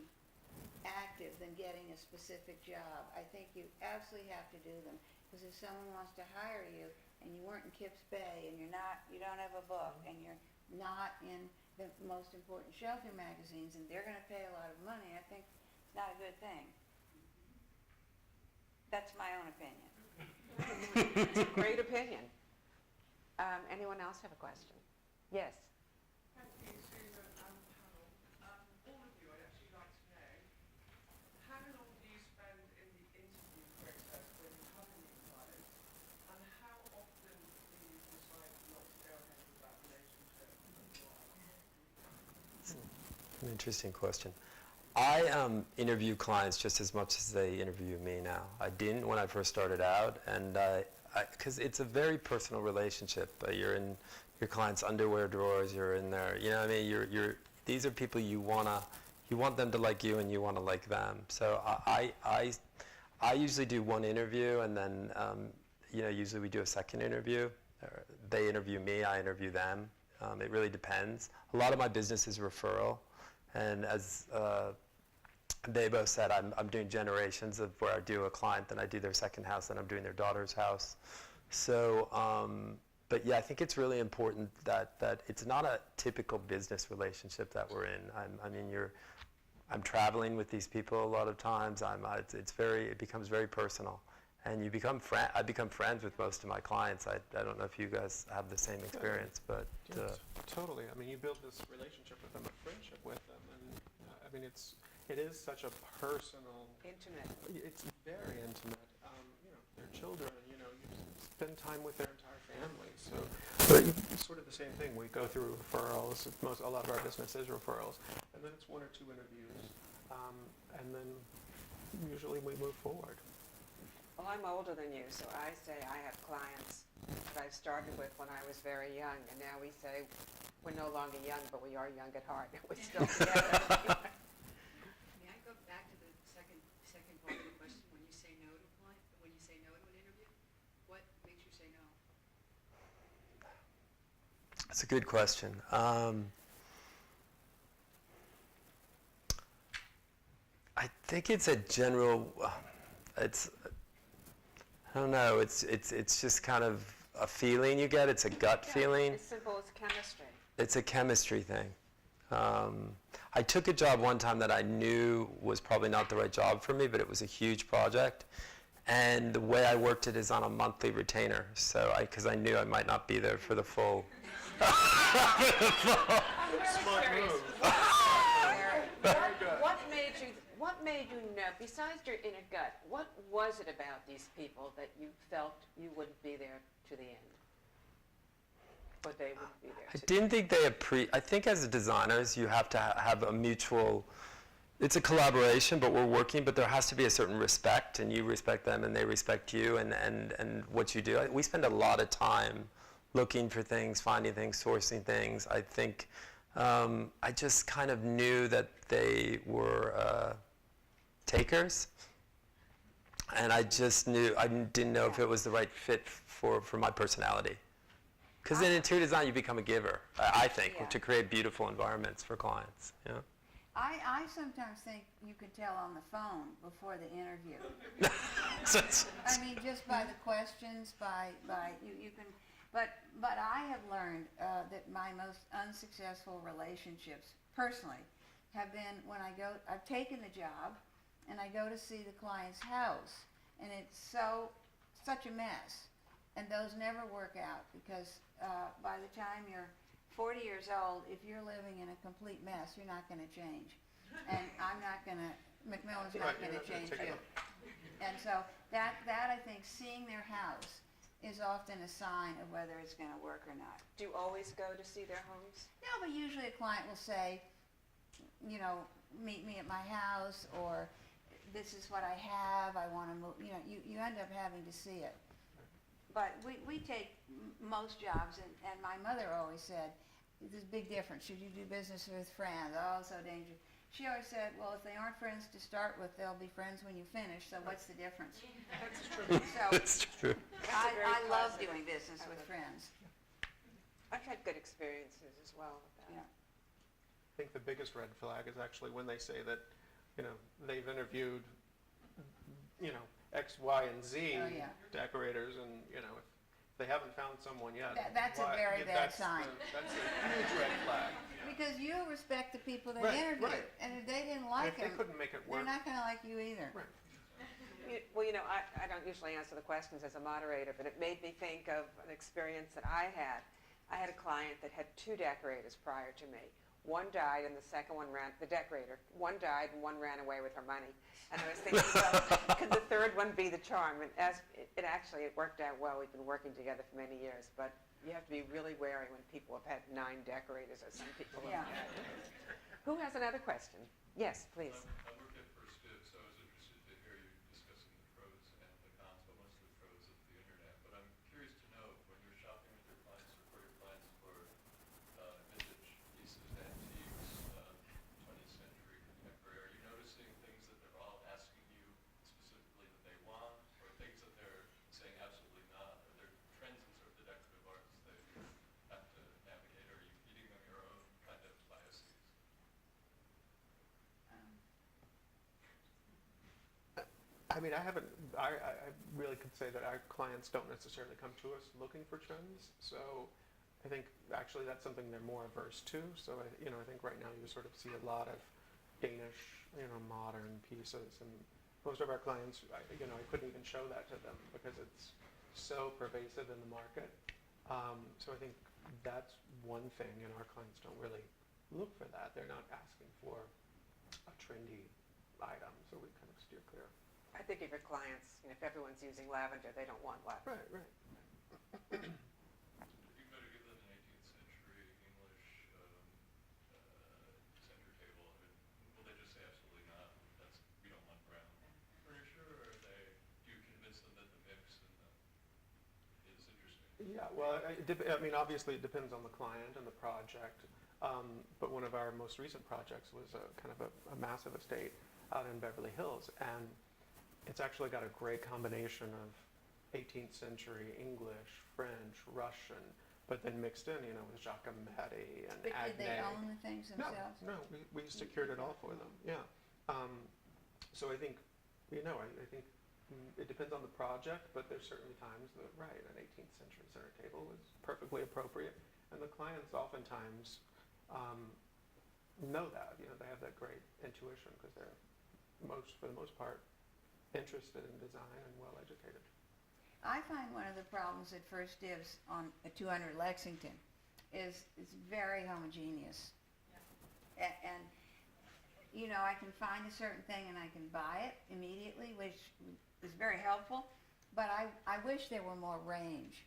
G: active than getting a specific job. I think you absolutely have to do them, because if someone wants to hire you and you weren't in Kips Bay and you don't have a book and you're not in the most important shelter magazines and they're going to pay a lot of money, I think it's not a good thing. That's my own opinion.
D: It's a great opinion. Anyone else have a question? Yes.
J: Thank you, Susan and panel. All of you, I'd actually like to know, how long do you spend in the interview process when you have a new client, and how often do you decide not to go ahead with that relationship?
F: An interesting question. I interview clients just as much as they interview me now. I didn't when I first started out, and because it's a very personal relationship. You're in your client's underwear drawers. You're in there. You know what I mean? These are people you want them to like you, and you want to like them. So I usually do one interview, and then you know, usually we do a second interview. They interview me. I interview them. It really depends. A lot of my business is referral, and as they both said, I'm doing generations of where I do a client, then I do their second house, then I'm doing their daughter's house. So, but yeah, I think it's really important that it's not a typical business relationship that we're in. I'm traveling with these people a lot of times. It becomes very personal, and I become friends with most of my clients. I don't know if you guys have the same experience, but
E: Yeah, totally. I mean, you build this relationship with them, a friendship with them, and I mean, it is such a personal,
D: Intimate.
E: it's very intimate. You know, their children, you know, you spend time with their entire family. So, but it's sort of the same thing. We go through referrals. A lot of our business is referrals, and then it's one or two interviews, and then usually we move forward.
D: Well, I'm older than you, so I say I have clients that I've started with when I was very young, and now we say we're no longer young, but we are young at heart. We're still together.
H: May I go back to the second part of the question? When you say no to a client, when you say no to an interview, what makes you say no?
F: That's a good question. I think it's a general. I don't know. It's just kind of a feeling you get. It's a gut feeling.
D: It's simple as chemistry.
F: It's a chemistry thing. I took a job one time that I knew was probably not the right job for me, but it was a huge project. And the way I worked it is on a monthly retainer. So because I knew I might not be there for the full.
E: Smart move.
D: What made you know, besides your inner gut, what was it about these people that you felt you wouldn't be there to the end? Or they wouldn't be there
F: I
D: to
F: didn't think they I think as designers, you have to have a mutual, it's a collaboration, but we're working, but there has to be a certain respect, and you respect them and they respect you and what you do. We spend a lot of time looking for things, finding things, sourcing things. I think I just kind of knew that they were takers, and I just knew, I didn't know if it was the right fit for my personality. Because in interior design, you become a giver, I think,
G: Yeah.
F: to create beautiful environments for clients. Yeah.
G: I sometimes think you could tell on the phone before the interview. I mean, just by the questions, by you can, but I have learned that my most unsuccessful relationships, personally, have been when I've taken the job, and I go to see the client's house, and it's such a mess, and those never work out because by the time you're 40 years old, if you're living in a complete mess, you're not going to change, and Macmillan's not going to change you. And so that I think seeing their house is often a sign of whether it's going to work or not.
D: Do you always go to see their homes?
G: No, but usually a client will say, you know, meet me at my house, or this is what I have, I want to move, you know, you end up having to see it. But we take most jobs, and my mother always said, there's a big difference. Should you do business with friends? Oh, so dangerous. She always said, well, if they aren't friends to start with, they'll be friends when you finish, so what's the difference?
D: That's true.
G: So
F: That's true.
G: I love
D: positive
G: doing business with
D: outlook.
G: friends.
D: I've had good experiences as well with that.
G: Yeah.
E: I think the biggest red flag is actually when they say that, you know, they've interviewed, you know, X, Y, and Z
G: Oh, yeah.
E: decorators, and, you know, if they haven't found someone yet.
G: That's a very bad sign.
E: That's a huge red flag.
G: Because you respect the people that
E: Right,
G: interviewed,
E: right.
G: and if they didn't
E: And
G: like
E: if they
G: them,
E: couldn't make it
G: they're
E: work.
G: not going to like you either.
E: Right.
D: Well, you know, I don't usually answer the questions as a moderator, but it made me think of an experience that I had. I had a client that had 2 decorators prior to me. One died and the second one the decorator, one died and one ran away with her money. And I was thinking, well, could the third one be the charm? And it worked out well. We've been working together for many years, but you have to be really wary when people have had 9 decorators, as some people have.
G: Yeah.
D: Who has another question? Yes, please.
K: I work at First Dibs, so I was interested to hear you discussing the pros and the cons, but mostly the pros of the internet. But I'm curious to know, when you're shopping with your clients or for your clients for vintage pieces, antiques, 20th century, contemporary, are you noticing things that they're all asking you specifically that they want, or things that they're saying absolutely not? Are there trends in sort of the decorative arts that you have to navigate, or are you feeding them your own kind of biases?
E: I mean, I really could say that our clients don't necessarily come to us looking for trends. So I think actually that's something they're more averse to. So I think right now you sort of see a lot of Danish, modern pieces, and most of our clients, I couldn't even show that to them because it's so pervasive in the market. So I think that's one thing, our clients don't really look for that. They're not asking for a trendy item, so we kind of steer clear.
D: I think of your clients, if everyone's using lavender, they don't want lavender.
E: Right.
K: If you go to give them an 18th century English center table, will they just say absolutely not? We don't want brown furniture, or do you convince them that the mix is interesting?
E: Yeah, well, obviously it depends on the client and the project. But one of our most recent projects was kind of a massive estate out in Beverly Hills, and it's actually got a great combination of 18th century English, French, Russian, but then mixed in, with Giacometti and
G: But
E: Agné.
G: did they own the things themselves?
E: No, we secured it all for them. Yeah. So I think, I think It depends on the project, but there's certainly times that, right, an 18th century center table is perfectly appropriate. And the clients oftentimes know that, they have that great intuition because they're for the most part, interested in design and well-educated.
G: I find one of the problems at First Dibs on 200 Lexington is it's very homogeneous. And I can find a certain thing and I can buy it immediately, which is very helpful, but I wish there were more range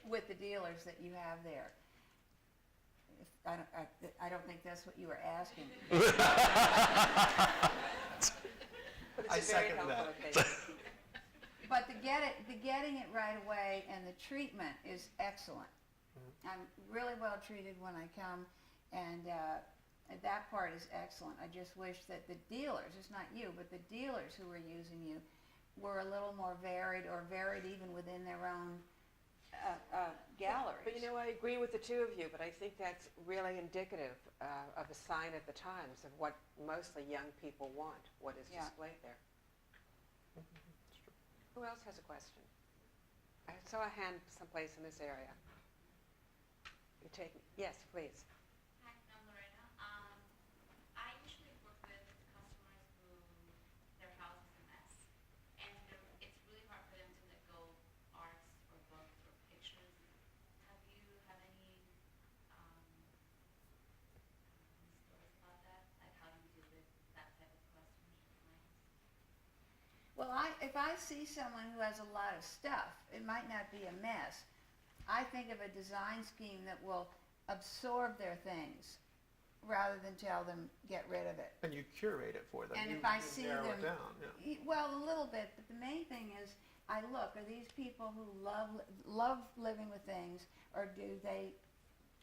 G: with the dealers that you have there. I don't think that's what you were asking.
D: But it's
E: I
D: a very
E: second
D: helpful
E: that.
D: occasion.
G: But the getting it right away and the treatment is excellent. I'm really well treated when I come, and that part is excellent. I just wish that the dealers, it's not you, but the dealers who were using you were a little more varied, or varied even within their own galleries.
D: But I agree with the two of you, but I think that's really indicative of a sign of the times of what mostly young people want, what is displayed there. Who else has a question? I saw a hand someplace in this area. Yes, please.
L: Hi, I'm Lorena. I usually work with customers who their house is a mess, and it's really hard for them to let go of arts or books or pictures. Have you had any stories about that? Like, how do you deal with that type of customers or clients?
G: Well, if I see someone who has a lot of stuff, it might not be a mess. I think of a design scheme that will absorb their things rather than tell them get rid of it.
E: And you curate it for them.
G: And
E: you
G: if I
E: you
G: see
E: narrow
G: them,
E: it down,
G: well, a little bit, but the main thing is I look, are these people who love living with things, or do they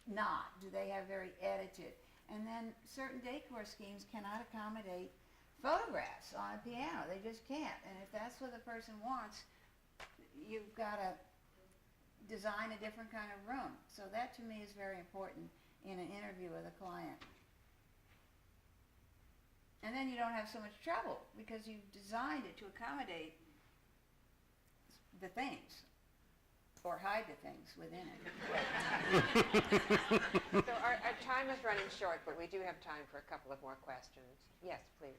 G: not? Do they have very edited? And then certain decor schemes cannot accommodate photographs on a piano. They just can't. And if that's what the person wants, you've got to design a different kind of room. So that to me is very important in an interview with a client. And then you don't have so much trouble because you've designed it to accommodate the things, or hide the things within it.
D: So our time is running short, but we do have time for a couple of more questions. Yes, please.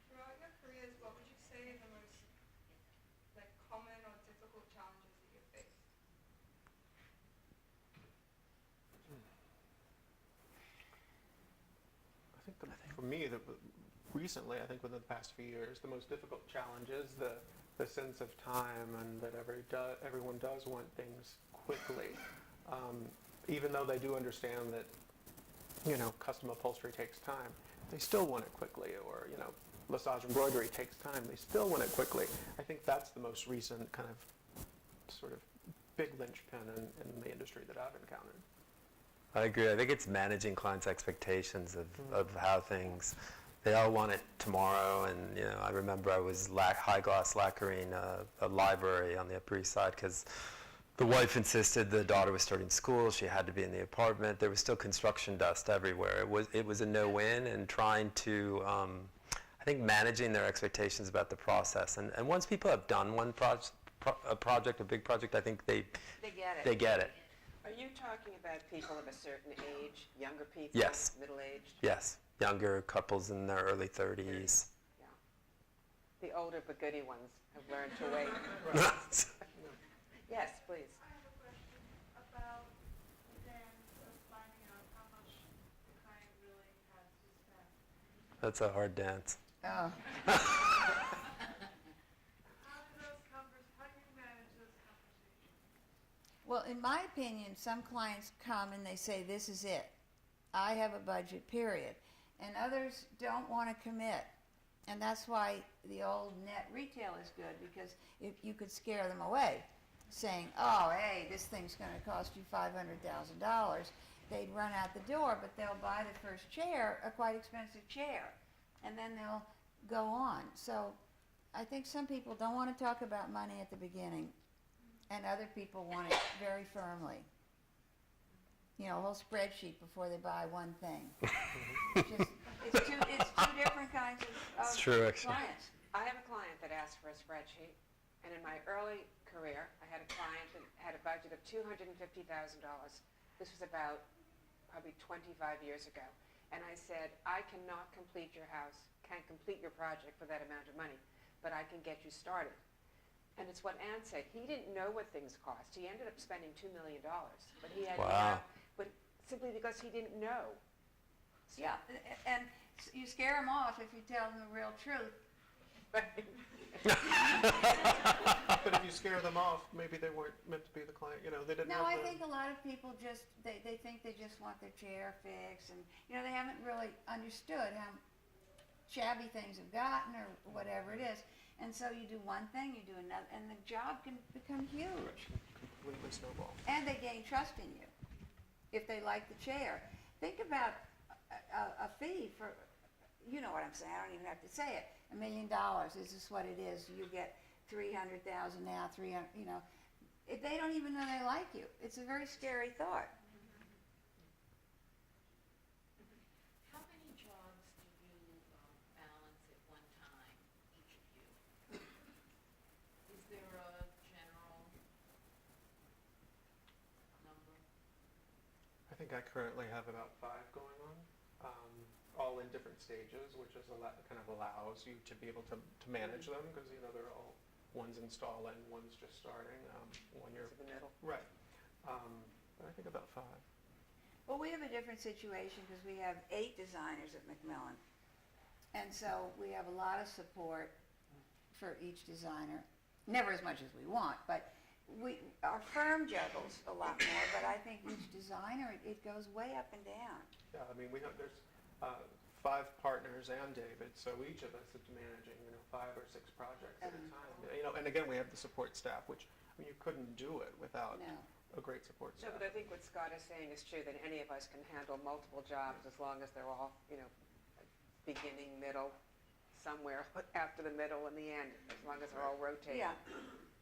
J: Throughout your careers, what would you say are the most common or difficult challenges that you face?
E: For me, recently, I think within the past few years, the most difficult challenge is the sense of time, and that everyone does want things quickly. Even though they do understand that, custom upholstery takes time, they still want it quickly, or, massage embroidery takes time, they still want it quickly. I think that's the most recent kind of sort of big linchpin in the industry that I've encountered.
F: I agree. I think it's managing clients' expectations of how things, they all want it tomorrow. And, I remember I was high gloss lacquering a library on the Upper East Side because the wife insisted the daughter was starting school. She had to be in the apartment. There was still construction dust everywhere. It was a no-win, and trying to, I think, managing their expectations about the process. And once people have done one a big project, I think they
D: get it.
F: They get it.
D: Are you talking about people of a certain age, younger people,
F: Yes.
D: middle-aged?
F: Yes, younger couples in their early 30s.
D: Yeah. The older but goody ones have learned to wait. Yes, please.
J: I have a question about the dance of finding out how much the client really has to spend.
F: That's a hard dance.
G: Oh.
J: How do you manage those conversations?
G: Well, in my opinion, some clients come and they say, this is it. I have a budget, period. And others don't want to commit. And that's why the old net retail is good, because if you could scare them away, saying, oh, hey, this thing's going to cost you $500,000, they'd run out the door, but they'll buy the first chair, a quite expensive chair, and then they'll go on. So I think some people don't want to talk about money at the beginning, and other people want it very firmly. A whole spreadsheet before they buy one thing. It's two different kinds of
F: It's true, actually.
G: clients.
D: I have a client that asked for a spreadsheet, and in my early career, I had a client that had a budget of $250,000. This was about probably 25 years ago. And I said, I cannot complete your house, can't complete your project for that amount of money, but I can get you started. And it's what Ann said. He didn't know what things cost. He ended up spending $2 million, but he had but simply because he didn't know. So,
G: Yeah, and you scare them off if you tell them the real truth.
E: But if you scare them off, maybe they weren't meant to be the client, they didn't
G: No,
E: have
G: I
E: the...
G: think a lot of people just, they think they just want their chair fixed, and, they haven't really understood how shabby things have gotten or whatever it is. And so you do one thing, you do another, and the job can become huge.
E: Completely snowball.
G: And they gain trust in you if they like the chair. Think about a fee for, you know what I'm saying, I don't even have to say it, $1 million, this is what it is, you get 300,000 now, 300, if they don't even know they like you, it's a very scary thought.
I: How many jobs do you balance at one time, each of you? Is there a general number?
E: I think I currently have about 5 going on, all in different stages, which is kind of allows you to be able to manage them, because they're all, one's installing, one's just starting, one you're
D: in the middle.
E: right. But I think about 5.
G: Well, we have a different situation because we have 8 designers at Macmillan. And so we have a lot of support for each designer. Never as much as we want, but our firm juggles a lot more, but I think each designer, it goes way up and down.
E: Yeah, I mean, there's 5 partners and David, so each of us is managing, 5 or 6 projects at a time. And again, we have the support staff, which, you couldn't do it without
G: No.
E: a great support
D: No,
E: staff.
D: but I think what Scott is saying is true, that any of us can handle multiple jobs as long as they're all, beginning, middle, somewhere after the middle and the end, as long as they're all rotating.
G: Yeah.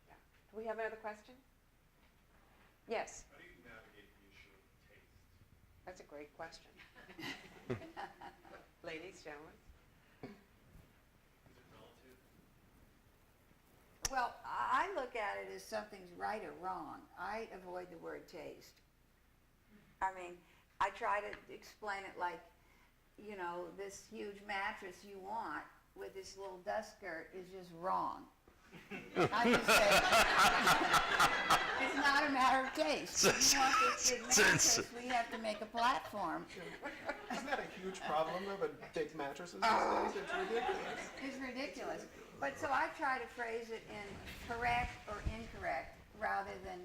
D: Yeah. Do we have another question? Yes,
K: How do you navigate the issue of taste?
D: that's a great question. Ladies, gentlemen?
K: Is it relative?
G: Well, I look at it as something's right or wrong. I avoid the word taste. I mean, I try to explain it like, this huge mattress you want with this little dust skirt is just wrong. I just say, it's not a matter of taste. We want this big mattress, we have to make a platform.
E: Isn't that a huge problem, though, the big mattresses these days? It's ridiculous.
G: It's ridiculous. But so I try to phrase it in correct or incorrect rather than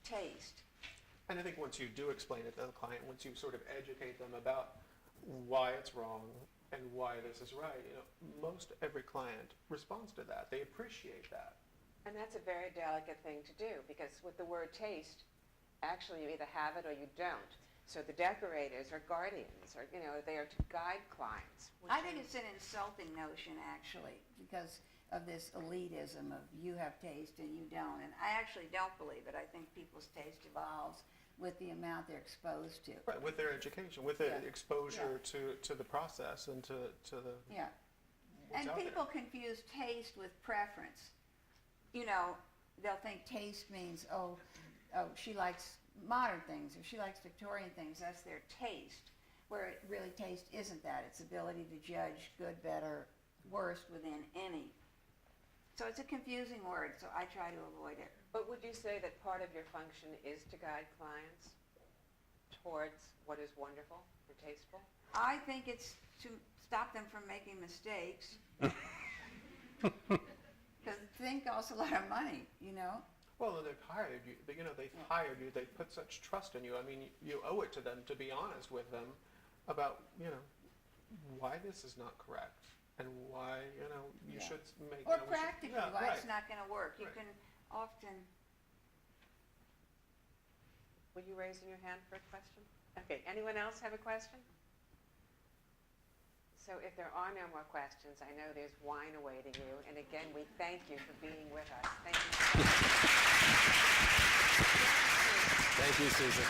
G: taste.
E: And I think once you do explain it to the client, once you sort of educate them about why it's wrong and why this is right, most every client responds to that. They appreciate that.
D: And that's a very delicate thing to do, because with the word taste, actually you either have it or you don't. So the decorators are guardians, or, they are to guide clients.
G: I think it's an insulting notion, actually, because of this elitism of you have taste and you don't. And I actually don't believe it. I think people's taste evolves with the amount they're exposed to.
E: Right, with their education, with the
G: Yeah.
E: exposure to the process and to the
G: Yeah.
E: what's
G: And
E: out there.
G: people confuse taste with preference. They'll think taste means, oh, she likes modern things, or she likes Victorian things. That's their taste. Where it really taste isn't that. It's ability to judge good, better, worst within any. So it's a confusing word, so I try to avoid it.
D: But would you say that part of your function is to guide clients towards what is wonderful and tasteful?
G: I think it's to stop them from making mistakes. Because things cost a lot of money,
E: Well, and they've hired you. They've hired you. They put such trust in you. I mean, you owe it to them to be honest with them about, why this is not correct and why, you
G: Yeah.
E: should make.
G: Or
E: we should-
G: practically,
E: yeah,
G: why
E: right.
G: it's not going to work. You
E: Right.
G: can often...
D: Were you raising your hand for a question? Okay, anyone else have a question? So if there are no more questions, I know there's wine awaiting you. And again, we thank you for being with us. Thank you.
F: Thank you, Susan.